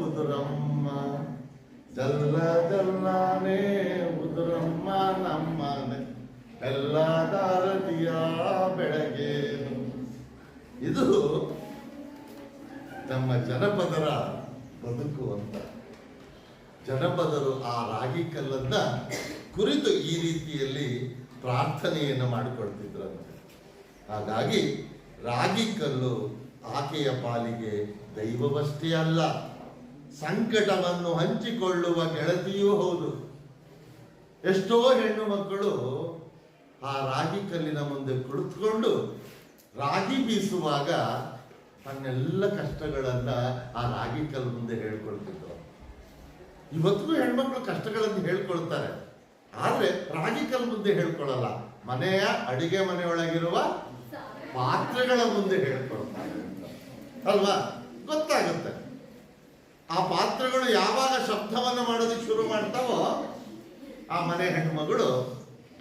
A: ಉದುರಮ್ಮ, ಜಲ್ಲ ಜಲ್ಲಾನೇ ಉದುರಮ್ಮ ನಮ್ಮನೆ ಎಲ್ಲದಾರತಿಯ ಬೆಳಗೇನು. ಇದು ನಮ್ಮ ಜನಪದರ ಬದುಕು ಅಂತ. ಜನಪದರು ಆ ರಾಗಿ ಕಲ್ಲನ್ನ ಕುರಿತು ಈ ರೀತಿಯಲ್ಲಿ ಪ್ರಾರ್ಥನೆಯನ್ನು ಮಾಡಿಕೊಳ್ತಿದ್ರಂತೆ. ಹಾಗಾಗಿ ರಾಗಿ ಕಲ್ಲು ಆಕೆಯ ಪಾಲಿಗೆ ದೈವವಷ್ಟೇ ಅಲ್ಲ, ಸಂಕಟವನ್ನು ಹಂಚಿಕೊಳ್ಳುವ ಗೆಳತಿಯೂ ಹೌದು. ಎಷ್ಟೋ ಹೆಣ್ಣು ಮಕ್ಕಳು ಆ ರಾಗಿ ಕಲ್ಲಿನ ಮುಂದೆ ಕುಳಿತುಕೊಂಡು ರಾಗಿ ಬೀಸುವಾಗ ತನ್ನೆಲ್ಲ ಕಷ್ಟಗಳನ್ನ ಆ ರಾಗಿ ಕಲ್ಲು ಮುಂದೆ ಹೇಳ್ಕೊಳ್ತಿದ್ರು. ಇವತ್ತಿಗೂ ಹೆಣ್ಮಕ್ಳು ಕಷ್ಟಗಳನ್ನು ಹೇಳ್ಕೊಳ್ತಾರೆ, ಆದ್ರೆ ರಾಗಿ ಕಲ್ಲು ಮುಂದೆ ಹೇಳ್ಕೊಳ್ಳಲ್ಲ. ಮನೆಯ ಅಡಿಗೆ ಮನೆಯೊಳಗಿರುವ ಪಾತ್ರೆಗಳ ಮುಂದೆ ಹೇಳ್ಕೊಳ್ತಾರೆ ಅಲ್ವಾ? ಗೊತ್ತಾಗುತ್ತೆ. ಆ ಪಾತ್ರೆಗಳು ಯಾವಾಗ ಶಬ್ದವನ್ನು ಮಾಡೋದಕ್ಕೆ ಶುರು ಮಾಡ್ತಾವೋ ಆ ಮನೆ ಹೆಣ್ಮಗಳು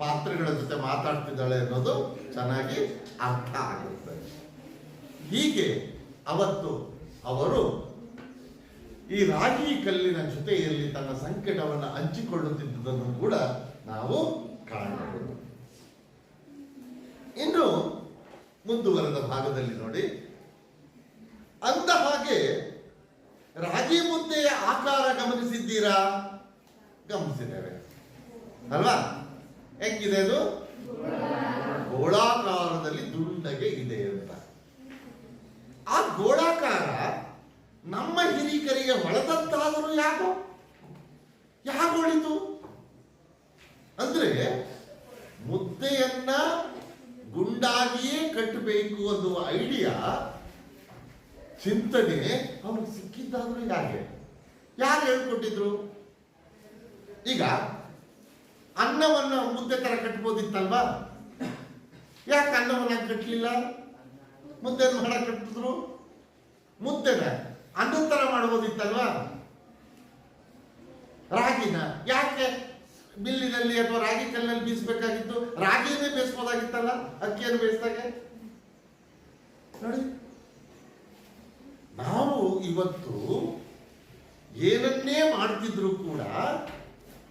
A: ಪಾತ್ರೆಗಳ ಜೊತೆ ಮಾತಾಡ್ತಿದ್ದಾಳೆ ಅನ್ನೋದು ಚೆನ್ನಾಗಿ ಅರ್ಥ ಆಗುತ್ತೆ. ಹೀಗೆ ಅವತ್ತು ಅವರು ಈ ರಾಗಿ ಕಲ್ಲಿನ ಜೊತೆಯಲ್ಲಿ ತನ್ನ ಸಂಕಟವನ್ನು ಹಂಚಿಕೊಳ್ಳುತ್ತಿದ್ದುದನ್ನು ಕೂಡ ನಾವು ಕಾಣಬಹುದು. ಇನ್ನು ಮುಂದುವರೆದ ಭಾಗದಲ್ಲಿ ನೋಡಿ, ಅಂದ ಹಾಗೆ ರಾಗಿ ಮುದ್ದೆಯ ಆಕಾರ ಗಮನಿಸಿದ್ದೀರಾ? ಗಮನಿಸಿದ್ದೇವೆ ಅಲ್ವಾ? ಹೆಂಗಿದೆ ಅದು? ಗೋಳಾಕಾರದಲ್ಲಿ ದುಂಡಗೆ ಇದೆ ಅಂತ. ಆ ಗೋಳಾಕಾರ ನಮ್ಮ ಹಿರಿಕರಿಗೆ ಹೊಳೆದಂತಾದರೂ ಯಾಗೊಳಿತು ಅಂದ್ರೆ, ಮುದ್ದೆಯನ್ನ ಗುಂಡಾಗಿಯೇ ಕಟ್ಟಬೇಕು ಅನ್ನುವ ಐಡಿಯಾ, ಚಿಂತನೆ ಅವ್ರಿಗೆ ಸಿಕ್ಕಿದ್ದಾದ್ರೂ ಯಾರು ಹೇಳ್ಕೊಟ್ಟಿದ್ರು? ಈಗ ಅನ್ನವನ್ನ ಮುದ್ದೆ ತರ ಕಟ್ಬೋದಿತ್ತಲ್ವಾ? ಯಾಕೆ ಅನ್ನವನ್ನ ಕಟ್ಟಲಿಲ್ಲ? ಮುದ್ದೆ ಮಾಡಕ್ ಕಟ್ಟಿದ್ರು. ಮುದ್ದೆನ ಅನ್ನದ ತರ ಮಾಡ್ಬೋದಿತ್ತಲ್ವಾ? ರಾಗಿನ ಯಾಕೆ ಬಿಲ್ಲಿನಲ್ಲಿ ಅಥವಾ ರಾಗಿ ಕಲ್ಲಿನಲ್ಲಿ ಬೀಸಬೇಕಾಗಿತ್ತು? ರಾಗಿಯನ್ನೇ ಬೇಯಿಸ್ಬೋದಾಗಿತ್ತಲ್ಲ, ಅಕ್ಕಿಯನ್ನು ಬೇಯಿಸಿದಾಗ. ನೋಡಿ, ನಾವು ಇವತ್ತು ಏನನ್ನೇ ಮಾಡ್ತಿದ್ರು ಕೂಡ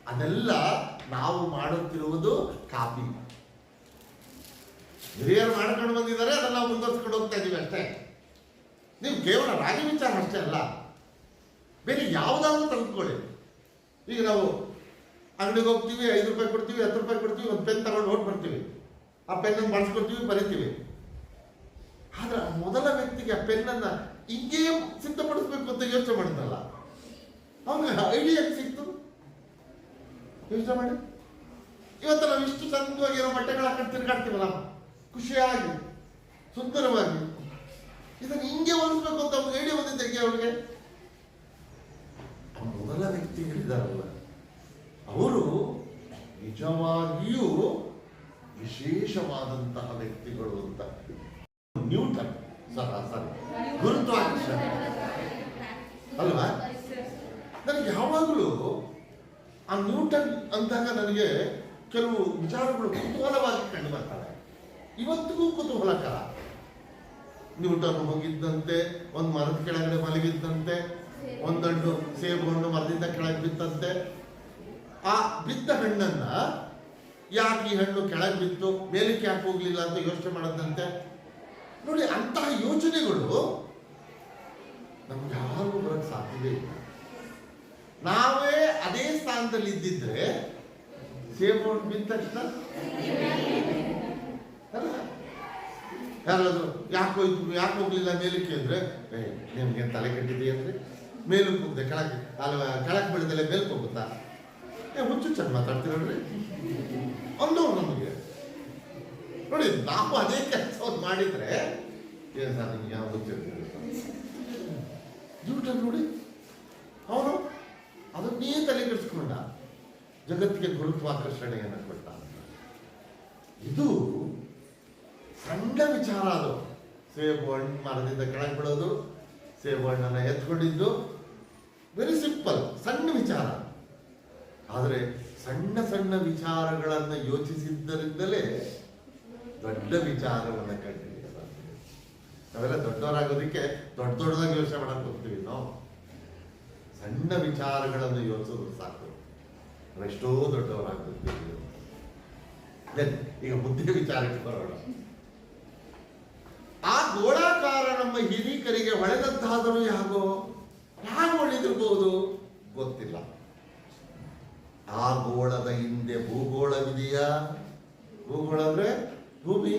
A: ಅದೆಲ್ಲ ನಾವು ಮಾಡುತ್ತಿರುವುದು ಕಾಪಿ. ಹಿರಿಯರು ಮಾಡ್ಕೊಂಡು ಬಂದಿದ್ದಾರೆ, ಅದನ್ನ ನಾವು ಮುಂದುವರ್ಸ್ಕೊಂಡು ಹೋಗ್ತಾ ಇದೀವಿ ಅಷ್ಟೇ. ನೀವು ಕೇವಲ ರಾಗಿ ವಿಚಾರ ಅಷ್ಟೇ ಅಲ್ಲ, ಬೇರೆ ಯಾವುದಾದ್ರೂ ತೆಗೆದುಕೊಳ್ಳಿ. ಈಗ ನಾವು ಅಂಗಡಿಗೆ ಹೋಗ್ತೀವಿ, 5 ರೂಪಾಯಿ ಕೊಡ್ತೀವಿ, 10 ರೂಪಾಯಿ ಕೊಡ್ತೀವಿ, ಒಂದು ಪೆನ್ ತಗೊಂಡು ಹೊಟ್ಟು ಬರ್ತೀವಿ, ಆ ಪೆನ್ನನ್ನು ಬಳಸ್ಕೊಡ್ತೀವಿ, ಬರಿತೀವಿ. ಆದ್ರೆ ಮೊದಲ ವ್ಯಕ್ತಿಗೆ ಆ ಪೆನ್ನನ್ನು ಹಿಂಗೇ ಸಿದ್ಧಪಡಿಸ್ಬೇಕು ಅಂತ ಯೋಚನೆ ಮಾಡಿದ್ರಲ್ಲ, ಅವನಿಗೆ ಐಡಿಯಾ ಸಿಕ್ತು. ಯೋಚನೆ ಮಾಡಿ, ಇವತ್ತು ನಾವು ಇಷ್ಟು ಚಂದವಾಗಿರೋ ಬಟ್ಟೆಗಳು ಹಾಕೊಂಡು ತಿರ್ಗಾಡ್ತೀವಲ್ಲ, ಖುಷಿಯಾಗಿ ಸುಂದರವಾಗಿ, ಇದನ್ನು ಹಿಂಗೆ ಹೊಲಿಸ್ಬೇಕು ಅಂತ ಅವ್ನಿಗೆ ಐಡಿಯಾ ಬಂದಿದ್ದೆ. ಅವ್ರಿಗೆ ಮೊದಲ ವ್ಯಕ್ತಿಗಳಿದ್ದಾರಲ್ಲ, ಅವರು ನಿಜವಾಗಿಯೂ ವಿಶೇಷವಾದಂತಹ ವ್ಯಕ್ತಿಗಳು ಅಂತ. ನ್ಯೂಟನ್ ಸರಾಸರಿ ಗುರುತ್ವಾಕರ್ಷಣೆ ಅಲ್ವಾ? ನನಗೆ ಯಾವಾಗಲೂ ಆ ನ್ಯೂಟನ್ ಅಂದಾಗ ನನಗೆ ಕೆಲವು ವಿಚಾರಗಳು ಕುತೂಹಲವಾಗಿ ಕಂಡು ಬರ್ತಾರೆ. ಇವತ್ತಿಗೂ ಕುತೂಹಲಕರ. ನ್ಯೂಟನ್ ಹೋಗಿದ್ದಂತೆ ಒಂದು ಮರದ ಕೆಳಗಡೆ ಮಲಗಿದ್ದಂತೆ, ಒಂದೊಂದು ಸೇಬು ಹಣ್ಣು ಮರದಿಂದ ಕೆಳಗೆ ಬಿತ್ತಂತೆ. ಆ ಬಿದ್ದ ಹಣ್ಣನ್ನ ಯಾಕೆ ಈ ಹಣ್ಣು ಕೆಳಗೆ ಬಿತ್ತು, ಮೇಲಕ್ಕೆ ಯಾಕೆ ಹೋಗ್ಲಿಲ್ಲ ಅಂತ ಯೋಚನೆ ಮಾಡದಂತೆ. ನೋಡಿ, ಅಂತಹ ಯೋಚನೆಗಳು ನಮ್ಗೆ ಯಾರಿಗೂ ಬರಕ್ಕೆ ಸಾಧ್ಯವೇ ಇಲ್ಲ. ನಾವೇ ಅದೇ ಸ್ಥಾನದಲ್ಲಿ ಇದ್ದಿದ್ರೆ ಸೇಬು ಹಣ್ಣು ಬಿದ್ದ ತಕ್ಷಣ ಯಾರಾದ್ರು ಯಾಕೆ ಹೋಗ್ಲಿಲ್ಲ ಮೇಲಕ್ಕೆ ಅಂದ್ರೆ, ನಿಮ್ಗೆ ತಲೆ ಕೆಟ್ಟಿದೆಯಂದ್ರೆ ಮೇಲಕ್ಕೆ ಹೋಗಿದೆ, ಕೆಳಕ್ಕೆ ಬೆಳೆದಲ್ಲೇ ಮೇಲಕ್ಕೆ ಹೋಗುತ್ತಾ? ಹುಚ್ಚು ಚೆಂದ ಮಾತಾಡ್ತೀರಲ್ರಿ ಒಂದು ನಮಗೆ. ನೋಡಿ, ನಾವು ಅದೇ ಕೆಲಸವನ್ನು ಮಾಡಿದ್ರೆ ಏನು ಸರ್ ನಿಮ್ಗೆ ಯಾವ ಗೊತ್ತಿರ್ತೀರಿ? ನ್ಯೂಟನ್ ನೋಡಿ, ಅವನು ಅದನ್ನೇ ತಲೆ ಕೆಡಿಸ್ಕೊಂಡ, ಜಗತ್ತಿಗೆ ಗುರುತ್ವಾಕರ್ಷಣೆಯನ್ನು ಕೊಟ್ಟ. ಇದು ಸಣ್ಣ ವಿಚಾರ. ಅದು ಸೇಬು ಹಣ್ಣು ಮರದಿಂದ ಕೆಳಗೆ ಬಿಡೋದು, ಸೇಬು ಹಣ್ಣನ್ನು ಎತ್ಕೊಂಡಿದ್ದು, ವೆರಿ ಸಿಂಪಲ್, ಸಣ್ಣ ವಿಚಾರ. ಆದರೆ ಸಣ್ಣ ಸಣ್ಣ ವಿಚಾರಗಳನ್ನು ಯೋಚಿಸಿದ್ದರಿಂದಲೇ ದೊಡ್ಡ ವಿಚಾರವನ್ನು ಕಂಡಿದ್ದೀವಿ. ನಾವೆಲ್ಲ ದೊಡ್ಡವರಾಗೋದಕ್ಕೆ ದೊಡ್ಡದಾಗಿ ಯೋಚನೆ ಮಾಡಕ್ಕೆ ಹೋಗ್ತೀವಿ. ನಾವು ಸಣ್ಣ ವಿಚಾರಗಳನ್ನು ಯೋಚಿಸೋದು ಸಾಕು, ಎಷ್ಟೋ ದೊಡ್ಡವರಾಗ್ಬಿಡ್ತೀವಿ. ಈಗ ಬುದ್ಧಿ ವಿಚಾರಕ್ಕೆ ಬರೋಣ. ಆ ಗೋಳಾಕಾರ ನಮ್ಮ ಹಿರೀಕರಿಗೆ ಹೊಳೆದಂತಾದರೂ ಯಾಗೋ ಹೊಳೆದಿರ್ಬೋದು ಗೊತ್ತಿಲ್ಲ. ಆ ಗೋಳದ ಹಿಂದೆ ಭೂಗೋಳವಿದೆಯಾ? ಭೂಗೋಳ ಅಂದ್ರೆ ಭೂಮಿ.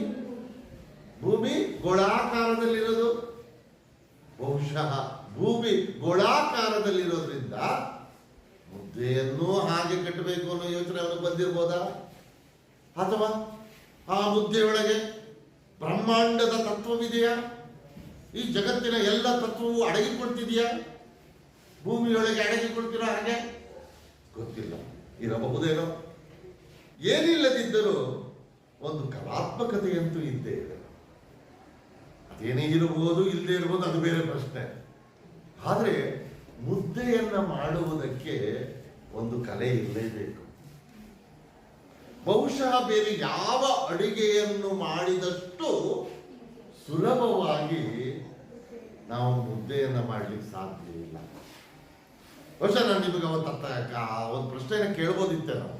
A: ಭೂಮಿ ಗೋಳಾಕಾರದಲ್ಲಿರೋದು. ಬಹುಶಃ ಭೂಮಿ ಗೋಳಾಕಾರದಲ್ಲಿರೋದ್ರಿಂದ ಮುದ್ದೆಯನ್ನು ಹಾಗೆ ಕಟ್ಟಬೇಕು ಅನ್ನೋ ಯೋಚನೆ ಅವನಿಗೆ ಬಂದಿರ್ಬೋದಾ? ಅಥವಾ ಆ ಮುದ್ದೆಯೊಳಗೆ ಬ್ರಹ್ಮಾಂಡದ ತತ್ವವಿದೆಯಾ? ಈ ಜಗತ್ತಿನ ಎಲ್ಲ ತತ್ವವು ಅಡಗಿಕೊಳ್ತಿದೆಯಾ? ಭೂಮಿಯೊಳಗೆ ಅಡಗಿಕೊಳ್ತಿರೋ ಹಾಗೆ ಗೊತ್ತಿಲ್ಲ. ಇರಬಹುದೇನೋ. ಏನಿಲ್ಲದಿದ್ದರೂ ಒಂದು ಕಲಾತ್ಮಕತೆಯಂತೂ ಇದ್ದೇ ಇದೆ. ಅದೇನೇ ಇರಬಹುದು, ಇಲ್ಲದೆ ಇರಬಹುದು, ಅದು ಬೇರೆ ಪ್ರಶ್ನೆ. ಆದರೆ ಮುದ್ದೆಯನ್ನ ಮಾಡುವುದಕ್ಕೆ ಒಂದು ಕಲೆ ಇರಲೇಬೇಕು. ಬಹುಶಃ ಬೇರೆ ಯಾವ ಅಡಿಗೆಯನ್ನು ಮಾಡಿದಷ್ಟು ಸುಲಭವಾಗಿ ನಾವು ಮುದ್ದೆಯನ್ನ ಮಾಡಲಿಕ್ಕೆ ಸಾಧ್ಯ ಇಲ್ಲ. ಬಹುಶಃ ನಾನು ನಿಮಗೆ ಒಂದು ಪ್ರಶ್ನೆಯನ್ನು ಕೇಳ್ಬೋದಿತ್ತೆ. ನಾವು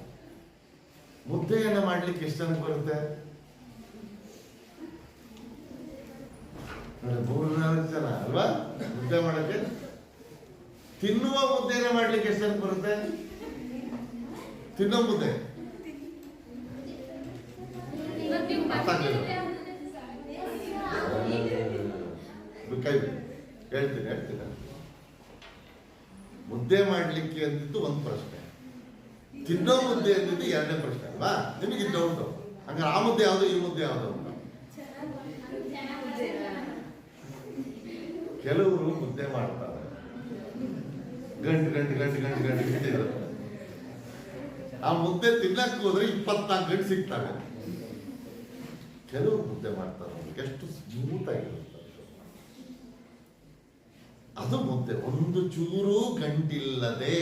A: ಮುದ್ದೆಯನ್ನ ಮಾಡ್ಲಿಕ್ಕೆ ಎಷ್ಟು ಜನಕ್ಕೆ ಬರುತ್ತೆ? 3-4 ಜನ ಅಲ್ವಾ ಮುದ್ದೆ ಮಾಡಕ್ಕೆ? ತಿನ್ನುವ ಮುದ್ದೆಯನ್ನ ಮಾಡ್ಲಿಕ್ಕೆ ಎಷ್ಟು ಜನಕ್ಕೆ ಬರುತ್ತೆ? ತಿನ್ನೋ ಮುದ್ದೆ ಹೇಳ್ತೀನಿ. ಮುದ್ದೆ ಮಾಡ್ಲಿಕ್ಕೆ ಅಂದಿದ್ದು ಒಂದು ಪ್ರಶ್ನೆ, ತಿನ್ನೋ ಮುದ್ದೆ ಅಂದಿದ್ದು 2ನೇ ಪ್ರಶ್ನೆ ಅಲ್ವಾ? ನಿಮಗೆ ಡೌಟು, ಹಂಗಾರೆ ಆ ಮುದ್ದೆ ಯಾವುದು, ಈ ಮುದ್ದೆ ಯಾವುದು ಅಂತ. ಕೆಲವರು ಮುದ್ದೆ ಮಾಡ್ತಾರೆ, ಗಂಟು ಆ ಮುದ್ದೆ ತಿನ್ನಕ್ಕೆ ಹೋದ್ರೆ 24 ಗಂಟೆ ಸಿಗ್ತವೆ. ಕೆಲವರು ಮುದ್ದೆ ಮಾಡ್ತಾರೆ, ಎಷ್ಟು ಸ್ಮೂತ್ ಆಗಿರುತ್ತೆ ಅದು ಮುದ್ದೆ. ಒಂದು ಚೂರು ಗಂಟಿಲ್ಲದೆ,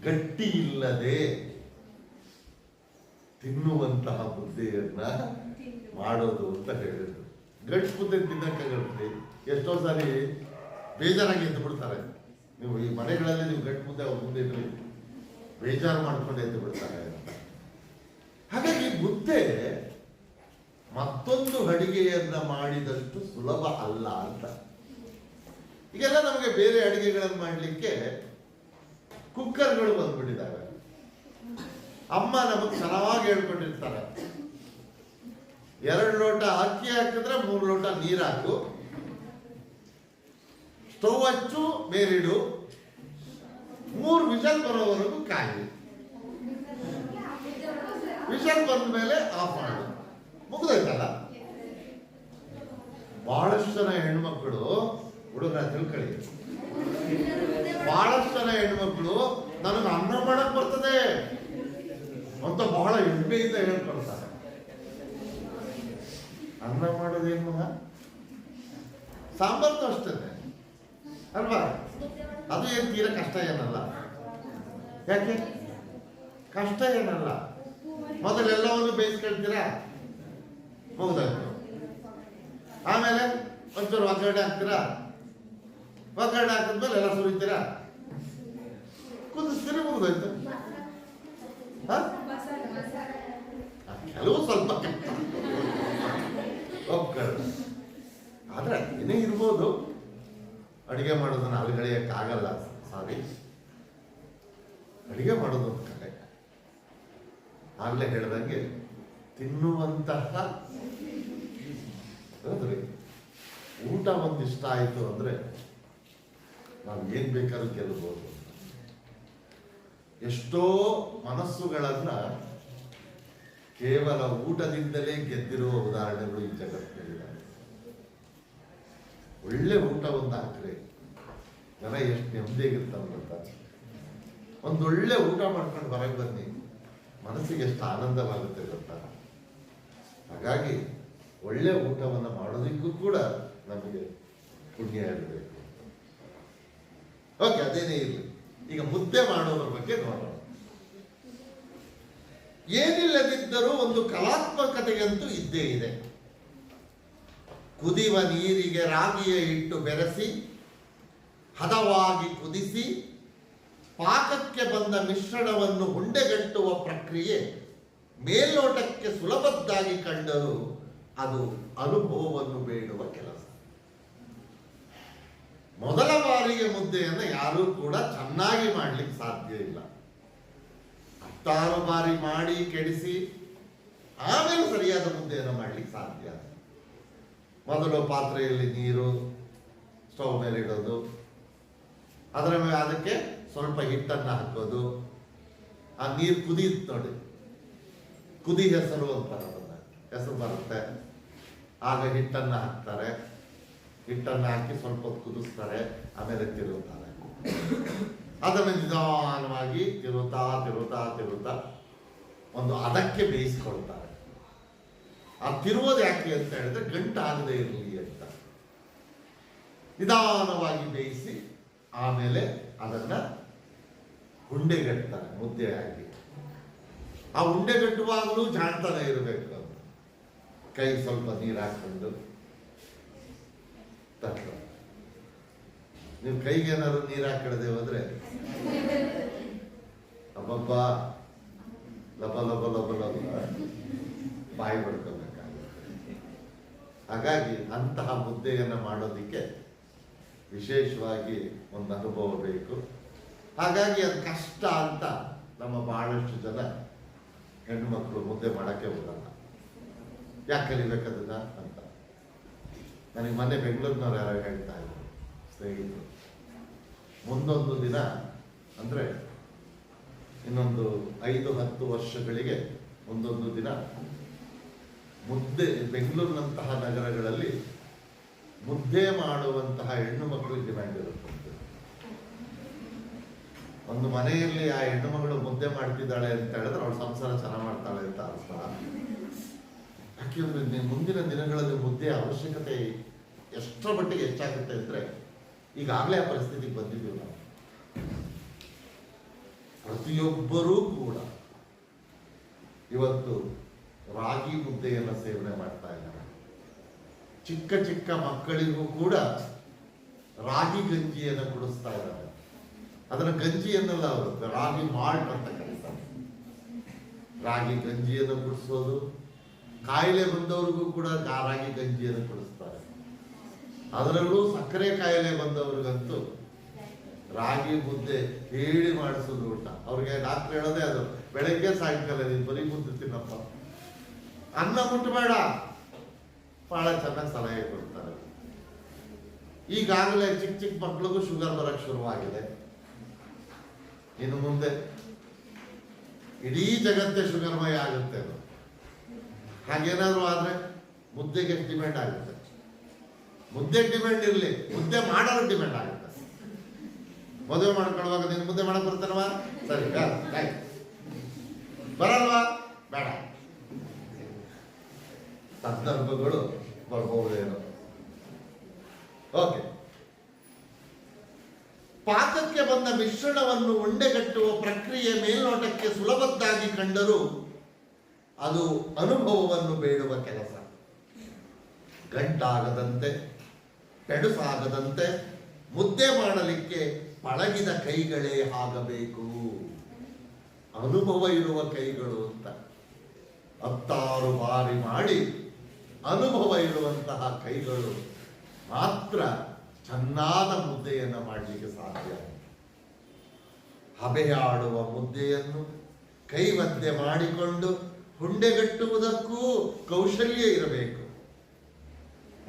A: ಗಟ್ಟಿ ಇಲ್ಲದೆ ತಿನ್ನುವಂತಹ ಮುದ್ದೆಯನ್ನ ಮಾಡೋದು ಅಂತ ಹೇಳಿದ್ರು. ಗಟ್ಟಿ ಮುದ್ದೆ ತಿನ್ನಕ್ಕಾಗತ್ತೆ. ಎಷ್ಟೋ ಸಾರಿ ಬೇಜಾರಾಗಿ ಎದ್ದು ಬಿಡ್ತಾರೆ. ನೀವು ಈ ಮನೆಗಳಲ್ಲಿ ನೀವು ಗಟ್ಟಿ ಮುದ್ದೆ ಅವ್ರ ಮುಂದೆ ಇರಲಿ, ಬೇಜಾರು ಮಾಡ್ಕೊಂಡು ಎದ್ದು ಬಿಡ್ತಾರೆ. ಹಾಗಾಗಿ ಮುದ್ದೆ ಮತ್ತೊಂದು ಅಡಿಗೆಯನ್ನ ಮಾಡಿದಷ್ಟು ಸುಲಭ ಅಲ್ಲ ಅಂತ. ಈಗೆಲ್ಲ ನಮಗೆ ಬೇರೆ ಅಡಿಗೆಗಳನ್ನು ಮಾಡಲಿಕ್ಕೆ ಕುಕ್ಕರ್ಗಳು ಬಂದ್ಬಿಟ್ಟಿದ್ದಾವೆ. ಅಮ್ಮ ನಮಗೆ ಚೆನ್ನಾಗಿ ಹೇಳ್ಕೊಂಡಿರ್ತಾರೆ, 2 ಲೋಟ ಅಕ್ಕಿ ಹಾಕಿದ್ರೆ 3 ಲೋಟ ನೀರು ಹಾಕು, ಸ್ಟವ್ ಹಚ್ಚು, ಮೇಲಿಡು, 3 ವಿಷಲ್ ಬರೋವರೆಗೂ ಕಾಯಿ, ವಿಷಲ್ ಬಂದ ಮೇಲೆ ಆಫ್ ಮಾಡು, ಮುಗಿದೈತಲ್ಲ. ಬಹಳಷ್ಟು ಜನ ಹೆಣ್ಮಕ್ಳು, ಹುಡುಗರ ತಿಳ್ಕೊಳ್ಳಿ, ಬಹಳಷ್ಟು ಜನ ಹೆಣ್ಮಕ್ಳು ನನಗೆ ಅನ್ನ ಮಾಡಕ್ ಬರ್ತದೆ ಅಂತ ಬಹಳ ಹೆಮ್ಮೆಯಿಂದ ಹೇಳ್ಕೊಡ್ತಾರೆ. ಅನ್ನ ಮಾಡೋದೇನು, ಸಾಂಬಾರ್ದು ಅಷ್ಟೇ ಅಲ್ವಾ? ಅದು ಏನು ತೀರ ಕಷ್ಟ ಏನಲ್ಲ. ಯಾಕೆ ಕಷ್ಟ ಏನಲ್ಲ, ಮೊದಲೆಲ್ಲವನ್ನು ಬೇಯಿಸ್ಕೊಳ್ತೀರಾ, ಮುಗ್ದಾಯ್ತು. ಆಮೇಲೆ ಒಂಚೂರು ಒಗ್ಗರಣೆ ಹಾಕ್ತೀರಾ, ಒಗ್ಗರಣೆ ಹಾಕಿದ್ಮೇಲೆ ಎಲ್ಲ ಸುರಿತೀರಾ, ಕುದಿಸ್ತೀರಿ, ಮುಗ್ದಾಯ್ತು. ಕೆಲವು ಸ್ವಲ್ಪ ಒಗ್ಗರಣೆ ಆದ್ರೆ ಏನೇ ಇರ್ಬೋದು, ಅಡಿಗೆ ಮಾಡೋದನ್ನ ಅಲ್ಗಳೆಯಕ್ಕಾಗಲ್ಲ. ಸಾರಿ, ಅಡಿಗೆ ಮಾಡೋದು ಒಂದು ಕಲೆ. ಆಗ್ಲೇ ಹೇಳ್ದಂಗೆ ತಿನ್ನುವಂತಹ ಊಟ ಒಂದಿಷ್ಟ ಆಯ್ತು ಅಂದ್ರೆ ನಾವು ಏನ್ ಬೇಕಾದ್ರೂ ಗೆಲ್ಲಬಹುದು. ಎಷ್ಟೋ ಮನಸ್ಸುಗಳನ್ನ ಕೇವಲ ಊಟದಿಂದಲೇ ಗೆದ್ದಿರುವ ಉದಾಹರಣೆಗಳು ಈ ಜಗತ್ತಿನಲ್ಲಿದ್ದಾರೆ. ಒಳ್ಳೆ ಊಟ ಒಂದು ಹಾಕ್ರೆ ಜನ ಎಷ್ಟು ನೆಮ್ಮದಿಯಾಗಿರ್ತಾವ ಗೊತ್ತಾ. ಒಂದೊಳ್ಳೆ ಊಟ ಮಾಡ್ಕೊಂಡು ಹೊರಗೆ ಬನ್ನಿ, ಮನಸ್ಸಿಗೆ ಎಷ್ಟು ಆನಂದವಾಗುತ್ತೆ ಗೊತ್ತಾ. ಹಾಗಾಗಿ ಒಳ್ಳೆ ಊಟವನ್ನು ಮಾಡೋದಕ್ಕೂ ಕೂಡ ನಮಗೆ ಪುಣ್ಯ ಇರಬೇಕು. ಓಕೆ, ಅದೇನೇ ಇರಲಿ. ಈಗ ಮುದ್ದೆ ಮಾಡೋದ್ರ ಬಗ್ಗೆ ನೋಡೋಣ. ಏನಿಲ್ಲದಿದ್ದರೂ ಒಂದು ಕಲಾತ್ಮಕತೆಯಂತೂ ಇದ್ದೇ ಇದೆ. ಕುದಿಯುವ ನೀರಿಗೆ ರಾಗಿಯ ಹಿಟ್ಟು ಬೆರೆಸಿ ಹದವಾಗಿ ಕುದಿಸಿ ಪಾಕಕ್ಕೆ ಬಂದ ಮಿಶ್ರಣವನ್ನು ಉಂಡೆಗಟ್ಟುವ ಪ್ರಕ್ರಿಯೆ ಮೇಲ್ನೋಟಕ್ಕೆ ಸುಲಭದ್ದಾಗಿ ಕಂಡರೂ ಅದು ಅನುಭವವನ್ನು ಬೇಡುವ ಕೆಲಸ. ಮೊದಲ ಬಾರಿಗೆ ಮುದ್ದೆಯನ್ನು ಯಾರೂ ಕೂಡ ಚೆನ್ನಾಗಿ ಮಾಡ್ಲಿಕ್ಕೆ ಸಾಧ್ಯ ಇಲ್ಲ. 10 ಬಾರಿ ಮಾಡಿ ಕೆಡಿಸಿ ಆಮೇಲೆ ಸರಿಯಾದ ಮುದ್ದೆಯನ್ನು ಮಾಡ್ಲಿಕ್ಕೆ ಸಾಧ್ಯ. ಮೊದಲು ಪಾತ್ರೆಯಲ್ಲಿ ನೀರು ಸ್ಟವ್ ಮೇಲೆ ಇಡೋದು, ಅದರ ಮೇಲೆ ಅದಕ್ಕೆ ಸ್ವಲ್ಪ ಹಿಟ್ಟನ್ನು ಹಾಕೋದು, ಆ ನೀರು ಕುದಿಯುತ್ತೆ ನೋಡಿ, ಕುದಿ ಹೆಸರು ಅಂತಾರೆ, ಅದನ್ನ ಹೆಸರು ಬರುತ್ತೆ. ಆಗ ಹಿಟ್ಟನ್ನು ಹಾಕ್ತಾರೆ, ಹಿಟ್ಟನ್ನು ಹಾಕಿ ಸ್ವಲ್ಪ ಹೊತ್ತು ಕುದಿಸ್ತಾರೆ, ಆಮೇಲೆ ತಿರುಗುತ್ತಾರೆ. ಅದನ್ನು ನಿಧಾನವಾಗಿ ತಿರುತ್ತಾ ತಿರುತ್ತಾ ತಿರುತ್ತಾ ಒಂದು ಅದಕ್ಕೆ ಬೇಯಿಸ್ಕೊಳ್ತಾರೆ. ಆ ತಿರುವುದು ಯಾಕೆ ಅಂತ ಹೇಳಿದ್ರೆ ಗಂಟಾಗದೆ ಇರಲಿ ಅಂತ ನಿಧಾನವಾಗಿ ಬೇಯಿಸಿ ಆಮೇಲೆ ಅದನ್ನ ಉಂಡೆಗಟ್ತಾರೆ ಮುದ್ದೆಯಾಗಿ. ಆ ಉಂಡೆಗಟ್ಟುವಾಗಲೂ ಜಾಣ್ತಾನೆ ಇರಬೇಕು ಅಂತ. ಕೈ ಸ್ವಲ್ಪ ನೀರು ಹಾಕೊಂಡು ತಟ್ಟ. ನೀವು ಕೈಗೆ ಏನಾದ್ರು ನೀರು ಹಾಕಿಡದೆ ಹೋದ್ರೆ ಅಬ್ಬಬ್ಬ ಲಬ ಲಬ ಲಬ ಲಬ ಬಾಯಿ ಬಡ್ಕೋಬೇಕಾಗುತ್ತೆ. ಹಾಗಾಗಿ ಅಂತಹ ಮುದ್ದೆಯನ್ನು ಮಾಡೋದಿಕ್ಕೆ ವಿಶೇಷವಾಗಿ ಒಂದು ಅನುಭವ ಬೇಕು. ಹಾಗಾಗಿ ಅದು ಕಷ್ಟ ಅಂತ ನಮ್ಮ ಬಹಳಷ್ಟು ಜನ ಹೆಣ್ಣುಮಕ್ಕಳು ಮುದ್ದೆ ಮಾಡೋಕ್ಕೆ ಹೋಗಲ್ಲ. ಯಾಕೆ ಕಲಿಬೇಕದನ್ನ ಅಂತ ನನಗೆ ಮೊನ್ನೆ ಬೆಂಗಳೂರಿನವ್ರು ಯಾರು ಹೇಳ್ತಾ ಇದ್ರು ಸ್ನೇಹಿತರು. ಮುಂದೊಂದು ದಿನ ಅಂದರೆ ಇನ್ನೊಂದು 5-10 ವರ್ಷಗಳಿಗೆ ಮುಂದೊಂದು ದಿನ ಮುದ್ದೆ ಬೆಂಗಳೂರಿನಂತಹ ನಗರಗಳಲ್ಲಿ ಮುದ್ದೆ ಮಾಡುವಂತಹ ಹೆಣ್ಣು ಮಕ್ಕಳು ಡಿಮ್ಯಾಂಡ್ ಇರುತ್ತೆ. ಒಂದು ಮನೆಯಲ್ಲಿ ಆ ಹೆಣ್ಣು ಮಗಳು ಮುದ್ದೆ ಮಾಡ್ತಿದ್ದಾಳೆ ಅಂತ ಹೇಳಿದ್ರೆ ಅವಳು ಸಂಸಾರ ಚೆನ್ನಾಗಿ ಮಾಡ್ತಾಳೆ ಅಂತ ಅರ್ಥ. ಯಾಕೆಂದ್ರೆ ಮುಂದಿನ ದಿನಗಳಲ್ಲಿ ಮುದ್ದೆ ಅವಶ್ಯಕತೆ ಎಷ್ಟರ ಮಟ್ಟಿಗೆ ಹೆಚ್ಚಾಗುತ್ತೆ ಅಂದ್ರೆ ಈಗಾಗಲೇ ಆ ಪರಿಸ್ಥಿತಿಗೆ ಬಂದಿದ್ದೀವಿ ನಾವು. ಪ್ರತಿಯೊಬ್ಬರೂ ಕೂಡ ಇವತ್ತು ರಾಗಿ ಮುದ್ದೆಯನ್ನು ಸೇವನೆ ಮಾಡ್ತಾ ಇದ್ದಾರೆ. ಚಿಕ್ಕ ಚಿಕ್ಕ ಮಕ್ಕಳಿಗೂ ಕೂಡ ರಾಗಿ ಗಂಜಿಯನ್ನು ಕುಡಿಸ್ತಾ ಇದ್ದಾರೆ. ಅದರ ಗಂಜಿ ಅನ್ನಲ್ಲ, ಅವರು ರಾಗಿ ಮಾಲ್ಟ್ ಅಂತ ಕರೀತಾರೆ. ರಾಗಿ ಗಂಜಿಯನ್ನು ಕುಡಿಸೋದು, ಕಾಯಿಲೆ ಬಂದವ್ರಿಗೂ ಕೂಡ ರಾಗಿ ಗಂಜಿಯನ್ನು ಕುಡಿಸ್ತಾರೆ. ಅದರಲ್ಲೂ ಸಕ್ಕರೆ ಕಾಯಿಲೆ ಬಂದವ್ರಿಗಂತೂ ರಾಗಿ ಮುದ್ದೆ ಹೇಳಿ ಮಾಡಿಸೋದು ಊಟ. ಅವ್ರಿಗೆ ಡಾಕ್ಟರ್ ಹೇಳೋದೇ ಅದು, ಬೆಳಗ್ಗೆ ಸಾಯಂಕಾಲ ನೀನು ಬರೀ ಮುದ್ದೆ ತಿನ್ನಪ್ಪ, ಅನ್ನ ಮುಟ್ಟಬೇಡ. ಬಹಳ ಚೆನ್ನಾಗಿ ಸಲಹೆ ಕೊಡ್ತಾರೆ. ಈಗಾಗಲೇ ಚಿಕ್ಕ ಚಿಕ್ಕ ಮಕ್ಳಿಗೂ ಶುಗರ್ ಬರಕ್ಕೆ ಶುರುವಾಗಿದೆ. ಇನ್ನು ಮುಂದೆ ಇಡೀ ಜಗತ್ತೇ ಶುಗರ್ಮಯ ಆಗುತ್ತೆ. ಅದು ಹಾಗೇನಾದ್ರು ಆದ್ರೆ ಮುದ್ದೆಗೆ ಡಿಮ್ಯಾಂಡ್ ಆಗುತ್ತೆ. ಮುದ್ದೆ ಡಿಮ್ಯಾಂಡ್ ಇರಲಿ, ಮುದ್ದೆ ಮಾಡೋರು ಡಿಮ್ಯಾಂಡ್ ಆಗುತ್ತೆ. ಮದುವೆ ಮಾಡ್ಕೊಳ್ಳುವಾಗ ನೀನು ಮುದ್ದೆ ಮಾಡಕ್ ಬರ್ತಾನವಾ? ಸರಿ, ಬರಲ್ವಾ? ಬೇಡ. ಸಂದರ್ಭಗಳು ಬರ್ಬಹುದೇನೋ. ಓಕೆ. ಪಾಕಕ್ಕೆ ಬಂದ ಮಿಶ್ರಣವನ್ನು ಉಂಡೆಗಟ್ಟುವ ಪ್ರಕ್ರಿಯೆ ಮೇಲ್ನೋಟಕ್ಕೆ ಸುಲಭದ್ದಾಗಿ ಕಂಡರೂ ಅದು ಅನುಭವವನ್ನು ಬೇಡುವ ಕೆಲಸ. ಗಂಟಾಗದಂತೆ, ಪೆಡುಸಾಗದಂತೆ ಮುದ್ದೆ ಮಾಡಲಿಕ್ಕೆ ಪಳಗಿದ ಕೈಗಳೇ ಆಗಬೇಕು. ಅನುಭವ ಇರುವ ಕೈಗಳು ಅಂತ. 10 ಬಾರಿ ಮಾಡಿ ಅನುಭವ ಇರುವಂತಹ ಕೈಗಳು ಮಾತ್ರ ಚೆನ್ನಾದ ಮುದ್ದೆಯನ್ನು ಮಾಡಲಿಕ್ಕೆ ಸಾಧ್ಯ. ಹಬೆಯಾಡುವ ಮುದ್ದೆಯನ್ನು ಕೈಮಧ್ಯೆ ಮಾಡಿಕೊಂಡು ಹುಂಡೆಗಟ್ಟುವುದಕ್ಕೂ ಕೌಶಲ್ಯ ಇರಬೇಕು.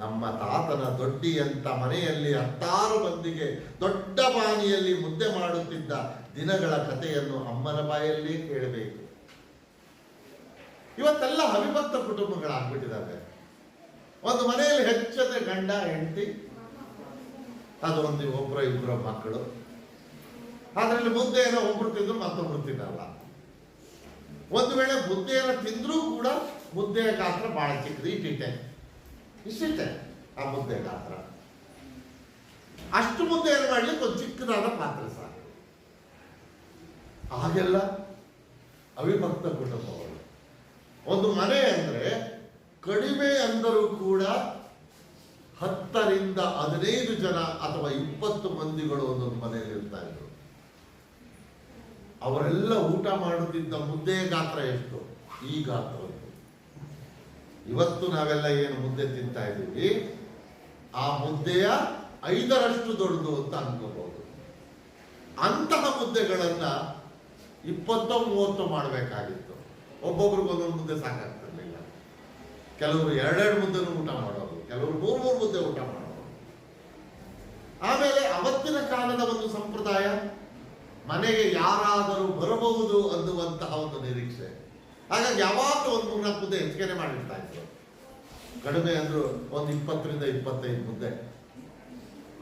A: ನಮ್ಮ ತಾತನ ದೊಡ್ಡಿಯಂತ ಮನೆಯಲ್ಲಿ 10 ಮಂದಿಗೆ ದೊಡ್ಡ ಬಾಣಿಯಲ್ಲಿ ಮುದ್ದೆ ಮಾಡುತ್ತಿದ್ದ ದಿನಗಳ ಕಥೆಯನ್ನು ಅಮ್ಮನ ಬಾಯಲ್ಲಿ ಕೇಳಬೇಕು. ಇವತ್ತೆಲ್ಲ ಅವಿಭಕ್ತ ಕುಟುಂಬಗಳಾಗ್ಬಿಟ್ಟಿದ್ದಾರೆ. ಒಂದು ಮನೆಯಲ್ಲಿ ಹೆಚ್ಚದೆ ಗಂಡ ಹೆಂಡತಿ, ಅದು ಒಂದು ಒಬ್ಬರು ಇಬ್ಬರು ಮಕ್ಕಳು. ಅದರಲ್ಲಿ ಮುದ್ದೆಯನ್ನು ಒಬ್ರು ತಿಂದ್ರು ಮತ್ತೊಬ್ರು ತಿನ್ನಲ್ಲ. ಒಂದು ವೇಳೆ ಮುದ್ದೆಯನ್ನು ತಿಂದ್ರೂ ಕೂಡ ಮುದ್ದೆಯ ಗಾತ್ರ ಬಹಳ ಚಿಕ್ಕದು, ಇಷ್ಟಿಟ್ಟೆ ಆ ಮುದ್ದೆ ಗಾತ್ರ. ಅಷ್ಟು ಮುದ್ದೆಯನ್ನು ಮಾಡ್ಲಿಕ್ಕೆ ಒಂದು ಚಿಕ್ಕದಾದ ಪಾತ್ರೆ ಸಾಕು. ಹಾಗೆಲ್ಲ ಅವಿಭಕ್ತ ಕುಟುಂಬಗಳು. ಒಂದು ಮನೆ ಅಂದ್ರೆ ಕಡಿಮೆ ಅಂದರೂ ಕೂಡ 10 ರಿಂದ 15 ಜನ ಅಥವಾ 20 ಮಂದಿಗಳು ಒಂದೊಂದು ಮನೆಯಲ್ಲಿ ಇರ್ತಾ ಇದ್ರು. ಅವರೆಲ್ಲ ಊಟ ಮಾಡುತ್ತಿದ್ದ ಮುದ್ದೆಯ ಗಾತ್ರ ಎಷ್ಟು? ಈ ಗಾತ್ರ. ಇವತ್ತು ನಾವೆಲ್ಲ ಏನು ಮುದ್ದೆ ತಿಂತಾ ಇದ್ದೀವಿ, ಆ ಮುದ್ದೆಯ 5ರಷ್ಟು ದೊಡ್ಡದು ಅಂತ ಅನ್ಕೋಬಹುದು. ಅಂತಹ ಮುದ್ದೆಗಳನ್ನ 20-30 ಮಾಡಬೇಕಾಗಿತ್ತು. ಒಬ್ಬೊಬ್ರಿಗೆ ಒಂದೊಂದು ಮುದ್ದೆ ಸಾಕಾಗ್ತಿರ್ಲಿಲ್ಲ. ಕೆಲವರು 2 ಮುದ್ದೆನೂ ಊಟ ಮಾಡೋರು, ಕೆಲವರು 3 ಮುದ್ದೆ ಊಟ ಮಾಡೋರು. ಆಮೇಲೆ ಅವತ್ತಿನ ಕಾಲದ ಒಂದು ಸಂಪ್ರದಾಯ, ಮನೆಗೆ ಯಾರಾದರೂ ಬರಬಹುದು ಅನ್ನುವಂತಹ ಒಂದು ನಿರೀಕ್ಷೆ. ಹಾಗಾಗಿ ಯಾವಾಗಲೂ ಒಂದು 3-4 ಮುದ್ದೆ ಹೆಚ್ಚಿಗೆ ಮಾಡಿರ್ತಾ ಇದ್ರು. ಕಡಿಮೆ ಅಂದ್ರು ಒಂದು 20 ರಿಂದ 25 ಮುದ್ದೆ.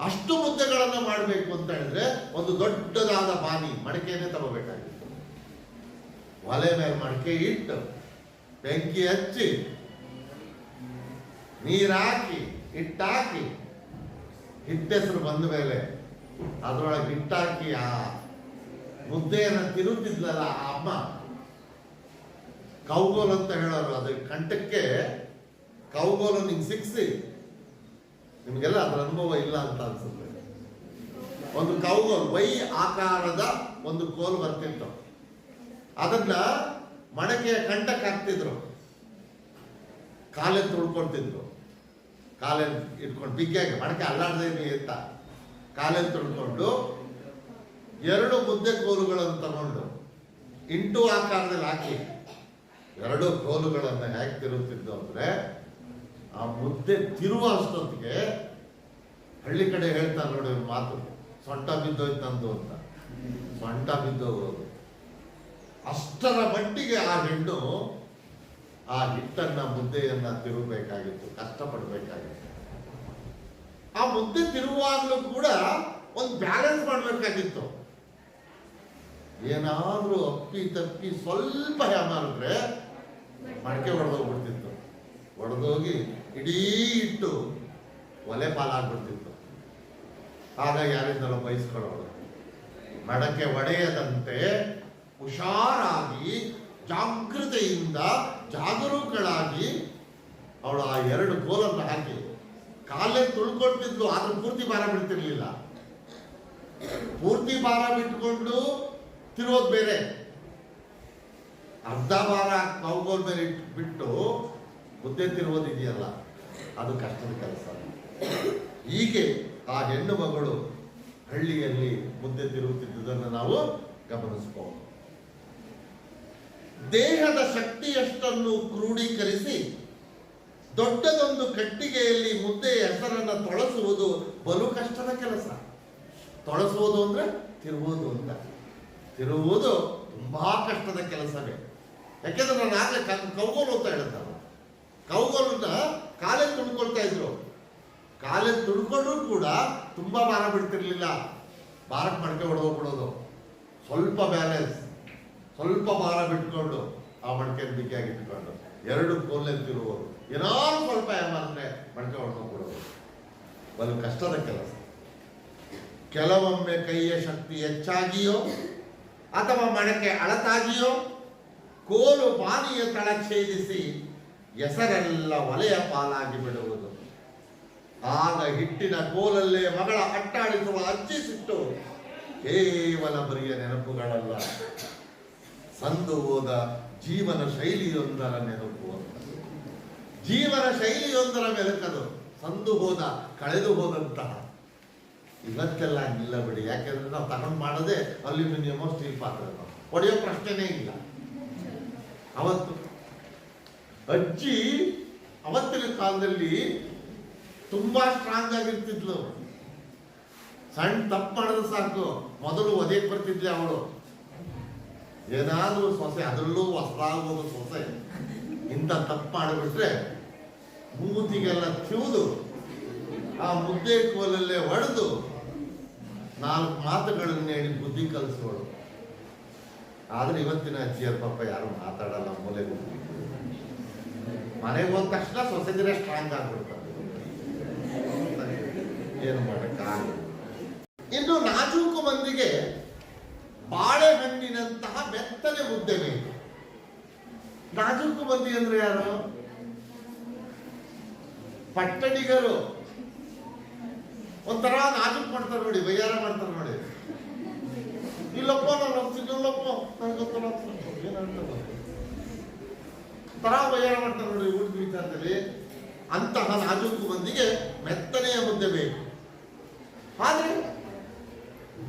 A: ಅಷ್ಟು ಮುದ್ದೆಗಳನ್ನ ಮಾಡಬೇಕು ಅಂತ ಹೇಳಿದ್ರೆ ಒಂದು ದೊಡ್ಡದಾದ ಬಾನಿ, ಮಡಿಕೆಯನ್ನೇ ತಗೋಬೇಕಾಗಿತ್ತು. ಒಲೆ ಮೇಲೆ ಮಡಿಕೆ ಇಟ್ಟು ಬೆಂಕಿ ಹಚ್ಚಿ ನೀರಾಕಿ ಹಿಟ್ಟಾಕಿ, ಹಿಟ್ಟೆಸರು ಬಂದ ಮೇಲೆ ಅದರೊಳಗೆ ಹಿಟ್ಟಾಕಿ ಆ ಮುದ್ದೆಯನ್ನು ತಿರುತ್ತಿದ್ಲಲ್ಲ ಆ ಅಮ್ಮ, ಕೌಗೋಲ್ ಅಂತ ಹೇಳೋರು. ಅದು ಕಂಠಕ್ಕೆ ಕೌಗೋಲು ನಿಂಗೆ ಸಿಕ್ಸಿ, ನಿಮಗೆಲ್ಲ ಅದರ ಅನುಭವ ಇಲ್ಲ ಅಂತ ಅನ್ಸುತ್ತೆ. ಒಂದು ಕೌಗೋಲ್ ವೈ ಆಕಾರದ ಒಂದು ಕೋಲು ಬರ್ತಿತ್ತು. ಅದನ್ನ ಮಡಕೆಯ ಕಂಠಕ್ಕೆ ಹಾಕ್ತಿದ್ರು, ಕಾಲೆನ್ ತುಳ್ಕೊಳ್ತಿದ್ರು. ಕಾಲೆನ್ ಇಟ್ಕೊಂಡು ಬಿಗ್ಗಿಯಾಗಿ ಮಡಕೆ ಅಲ್ಲಾಡ್ದೇನೆ ಅಂತ ಕಾಲೆನ್ ತುಳ್ಕೊಂಡು 2 ಮುದ್ದೆ ಕೋಲುಗಳನ್ನು ತಗೊಂಡು ಇಂಟು ಆಕಾರದಲ್ಲಿ ಹಾಕಿ 2 ಕೋಲುಗಳನ್ನು ಹೇಗೆ ತಿರುಗುತ್ತಿದ್ದು ಅಂದ್ರೆ, ಆ ಮುದ್ದೆ ತಿರುವ ಅಷ್ಟೊತ್ತಿಗೆ ಹಳ್ಳಿ ಕಡೆ ಹೇಳ್ತಾರೆ ನೋಡಿ ಒಂದು ಮಾತು, ಸೊಂಟ ಬಿದ್ದೋಯ್ತು ನಂದು ಅಂತ. ಸೊಂಟ ಬಿದ್ದೋಗೋದು. ಅಷ್ಟರ ಮಟ್ಟಿಗೆ ಆ ಹೆಣ್ಣು ಆ ಹಿಟ್ಟನ್ನ ಮುದ್ದೆಯನ್ನ ತಿರುಗಬೇಕಾಗಿತ್ತು, ಕಷ್ಟಪಡಬೇಕಾಗಿತ್ತು. ಆ ಮುದ್ದೆ ತಿರುವಾಗಲೂ ಕೂಡ ಒಂದು ಬ್ಯಾಲೆನ್ಸ್ ಮಾಡಬೇಕಾಗಿತ್ತು. ಏನಾದ್ರೂ ಅಪ್ಪಿ ತಪ್ಪಿ ಸ್ವಲ್ಪ ಮಾಡಿದ್ರೆ ಮಡಕೆ ಒಡೆದೋಗ್ಬಿಡ್ತಿತ್ತು. ಒಡೆದೋಗಿ ಇಡೀ ಇಟ್ಟು ಒಲೆ ಪಾಲಾಗ್ಬಿಡ್ತಿತ್ತು. ಆಗ ಯಾರಿಂದಲೋ ಬಯಸ್ಕೊಳ್ಳೋಳು. ಮಡಕೆ ಒಡೆಯದಂತೆ ಹುಷಾರಾಗಿ ಜಾಗೃತೆಯಿಂದ ಜಾಗರೂಕಳಾಗಿ ಅವಳು ಆ 2 ಕೋಲನ್ನು ಹಾಕಿ ಕಾಲೇ ತುಳ್ಕೊಳ್ತಿದ್ಲು. ಆದ್ರೂ ಪೂರ್ತಿ ಭಾರ ಬಿಡ್ತಿರ್ಲಿಲ್ಲ. ಪೂರ್ತಿ ಭಾರ ಬಿಟ್ಕೊಂಡು ತಿರುಗೋದು ಬೇರೆ, ಅರ್ಧ ಭಾರ ಕೌಗೋಲ್ ಮೇಲೆ ಬಿಟ್ಟು ಮುದ್ದೆ ತಿರುವುದಿದೆಯಲ್ಲ, ಅದು ಕಷ್ಟದ ಕೆಲಸ. ಹೀಗೆ ಆ ಹೆಣ್ಣು ಮಗಳು ಹಳ್ಳಿಯಲ್ಲಿ ಮುದ್ದೆ ತಿರುಗುತ್ತಿದ್ದುದನ್ನು ನಾವು ಗಮನಿಸಬಹುದು. ದೇಹದ ಶಕ್ತಿಯಷ್ಟನ್ನು ಕ್ರೋಢೀಕರಿಸಿ ದೊಡ್ಡದೊಂದು ಕಟ್ಟಿಗೆಯಲ್ಲಿ ಮುದ್ದೆಯ ಹೆಸರನ್ನು ತೊಳಸುವುದು ಬಲು ಕಷ್ಟದ ಕೆಲಸ. ತೊಳಸುವುದು ಅಂದ್ರೆ ತಿರುವುದು ಅಂತ. ತಿರುವುದು ತುಂಬಾ ಕಷ್ಟದ ಕೆಲಸವೇ. ಯಾಕೆಂದ್ರೆ ನಾನು ಆಗಲೇ ಕೌಗೋಲು ಅಂತ ಹೇಳ್ತಾರೆ, ಕೌಗೋಲನ್ನ ಕಾಲಲ್ಲಿ ತುಳ್ಕೊಳ್ತಾ ಇದ್ರು. ಕಾಲಲ್ಲಿ ತುಳ್ಕೊಂಡ್ರು ಕೂಡ ತುಂಬಾ ಭಾರ ಬಿಡ್ತಿರ್ಲಿಲ್ಲ, ಭಾರಕ್ಕೆ ಮಡಕೆ ಹೊಡೆದೋಗ್ಬಿಡೋದು. ಸ್ವಲ್ಪ ಬ್ಯಾಲೆನ್ಸ್, ಸ್ವಲ್ಪ ಭಾರ ಬಿಟ್ಕೊಂಡು ಆ ಮಡಕೆ ಬಿಗಿಯಾಗಿ ಇಟ್ಕೊಂಡು ಎರಡು ಕೋಲಲ್ಲಿ ತಿರುವುದು, ಏನಾದ್ರು ಸ್ವಲ್ಪ ಯಾವಂದ್ರೆ ಮಡಕೆ ಹೊಡೆದೋಗ್ಬಿಡೋದು. ಬಲು ಕಷ್ಟದ ಕೆಲಸ. ಕೆಲವೊಮ್ಮೆ ಕೈಯ ಶಕ್ತಿ ಹೆಚ್ಚಾಗಿಯೋ ಅಥವಾ ಮಡಕೆ ಅಳತಾಗಿಯೋ ಕೋಲು ಬಾನಿಯ ತಳ ಛೇದಿಸಿ ಹೆಸರೆಲ್ಲ ಒಲೆಯ ಪಾಲಾಗಿ ಬಿಡುವುದು. ಆಗ ಹಿಟ್ಟಿನ ಕೋಲಲ್ಲೇ ಮಗಳ ಅಟ್ಟಾಡಿಸುವ ಅಜ್ಜಿ ಸಿಟ್ಟು ಕೇವಲ ಬರಿಯ ನೆನಪುಗಳಲ್ಲ, ಸಂದು ಹೋದ ಜೀವನ ಶೈಲಿಯೊಂದರ ನೆನಪು ಅಂತ. ಜೀವನ ಶೈಲಿಯೊಂದರ ಮೆಲುಕದು, ಸಂದು ಹೋದ ಕಳೆದು ಹೋದಂತಹ. ಇವತ್ತೆಲ್ಲ ಇಲ್ಲ ಬಿಡಿ, ಯಾಕೆಂದ್ರೆ ನಾವು ತಗೊಂಡು ಮಾಡೋದೇ ಅಲ್ಯೂಮಿನಿಯಮೋ ಸ್ಟೀಲ್ ಪಾತ್ರೆ, ಹೊಡೆಯೋ ಪ್ರಶ್ನೆನೇ ಇಲ್ಲ. ಅವತ್ತು ಅಜ್ಜಿ ಅವತ್ತಿನ ಕಾಲದಲ್ಲಿ ತುಂಬಾ ಸ್ಟ್ರಾಂಗ್ ಆಗಿರ್ತಿದ್ಲು. ಸಣ್ಣ ತಪ್ಪು ಮಾಡಿದ್ರೆ ಸಾಕು ಮೊದಲು ಒದೆಗೆ ಬರ್ತಿದ್ಲೆ ಅವಳು. ಏನಾದ್ರೂ ಸೊಸೆ, ಅದರಲ್ಲೂ ಹೊಸದಾಗೋದು ಸೊಸೆ, ಇಂಥ ತಪ್ಪು ಮಾಡಿಬಿಟ್ರೆ ಮೂತಿಗೆಲ್ಲ ತಿವಿದು ಆ ಮುದ್ದೆ ಕೋಲಲ್ಲೇ ಹೊಡೆದು 4 ಮಾತುಗಳನ್ನು ಹೇಳಿ ಬುದ್ಧಿ ಕಲಿಸೋಳು. ಆದ್ರೆ ಇವತ್ತಿನ ಅಜ್ಜಿಯರ ಪಾಪ ಯಾರು ಮಾತಾಡಲ್ಲ, ಮೂಲೆಗೆ ಮನೆಗೆ ಹೋದ ತಕ್ಷಣ ಸೊಸೆದಿರೇ ಸ್ಟ್ರಾಂಗ್ ಆಗ್ಬಿಡ್ತಾರೆ. ಏನು ಮಾಡಕ್ಕಾಗಲ್ಲ. ಇನ್ನು ನಾಜೂಕು ಮಂದಿಗೆ ಬಾಳೆಹಣ್ಣಿನಂತಹ ಮೆತ್ತನೆ ಮುದ್ದೆ ಬೇಕು. ನಾಜೂಕು ಮಂದಿ ಅಂದ್ರೆ ಯಾರು? ಪಟ್ಟಣಿಗರು. ಒಂಥರ ನಾಜೂಕ್ ಮಾಡ್ತಾರೆ ನೋಡಿ, ವಯ್ಯಾರ ಮಾಡ್ತಾರೆ ನೋಡಿ. ಇಲ್ಲಪ್ಪ ನಾನು ಹೋಗ್ತಿದ್ದಲ್ಲಪ್ಪ ನನಗೆ ತರ ವಯ್ಯಾರ ಮಾಡ್ತಾರೆ ನೋಡಿ ಊಟದ ವಿಚಾರದಲ್ಲಿ. ಅಂತಹ ನಾಜೂಕು ಮಂದಿಗೆ ಮೆತ್ತನೆಯ ಮುದ್ದೆ ಬೇಕು. ಆದ್ರೆ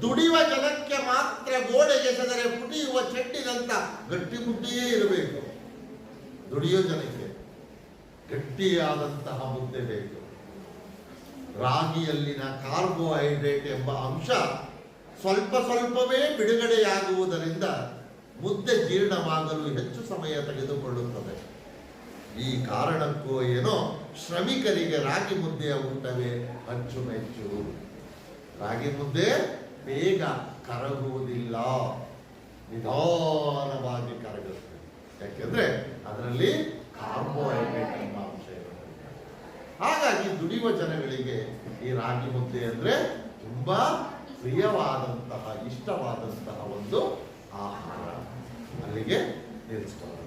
A: ದುಡಿಯುವ ಜನಕ್ಕೆ ಮಾತ್ರ ಗೋಡೆಗೆ ಸದರೆ ಪುಟಿಯುವ ಚೆಟ್ಟಿನಂತ ಗಟ್ಟಿ ಮುದ್ದೆಯೇ ಇರಬೇಕು. ದುಡಿಯೋ ಜನಕ್ಕೆ ಗಟ್ಟಿಯಾದಂತಹ ಮುದ್ದೆ ಬೇಕು. ರಾಗಿಯಲ್ಲಿನ ಕಾರ್ಬೋಹೈಡ್ರೇಟ್ ಎಂಬ ಅಂಶ ಸ್ವಲ್ಪ ಸ್ವಲ್ಪವೇ ಬಿಡುಗಡೆಯಾಗುವುದರಿಂದ ಮುದ್ದೆ ಜೀರ್ಣವಾಗಲು ಹೆಚ್ಚು ಸಮಯ ತೆಗೆದುಕೊಳ್ಳುತ್ತದೆ. ಈ ಕಾರಣಕ್ಕೂ ಏನೋ ಶ್ರಮಿಕರಿಗೆ ರಾಗಿ ಮುದ್ದೆಯ ಊಟವೇ ಅಚ್ಚುಮೆಚ್ಚು. ರಾಗಿ ಮುದ್ದೆ ಬೇಗ ಕರಗುವುದಿಲ್ಲ, ನಿಧಾನವಾಗಿ ಕರಗುತ್ತೆ. ಯಾಕೆಂದ್ರೆ ಅದರಲ್ಲಿ ಕಾರ್ಬೋಹೈಡ್ರೇಟ್ ಎಂಬ ಅಂಶ ಇರುತ್ತೆ. ಹಾಗಾಗಿ ದುಡಿಯುವ ಜನಗಳಿಗೆ ಈ ರಾಗಿ ಮುದ್ದೆ ಅಂದ್ರೆ ತುಂಬಾ ಪ್ರಿಯವಾದಂತಹ, ಇಷ್ಟವಾದಂತಹ ಒಂದು ಆಹಾರ. ಅಲ್ಲಿಗೆ ನಿಲ್ಲಿಸ್ತಾರೆ.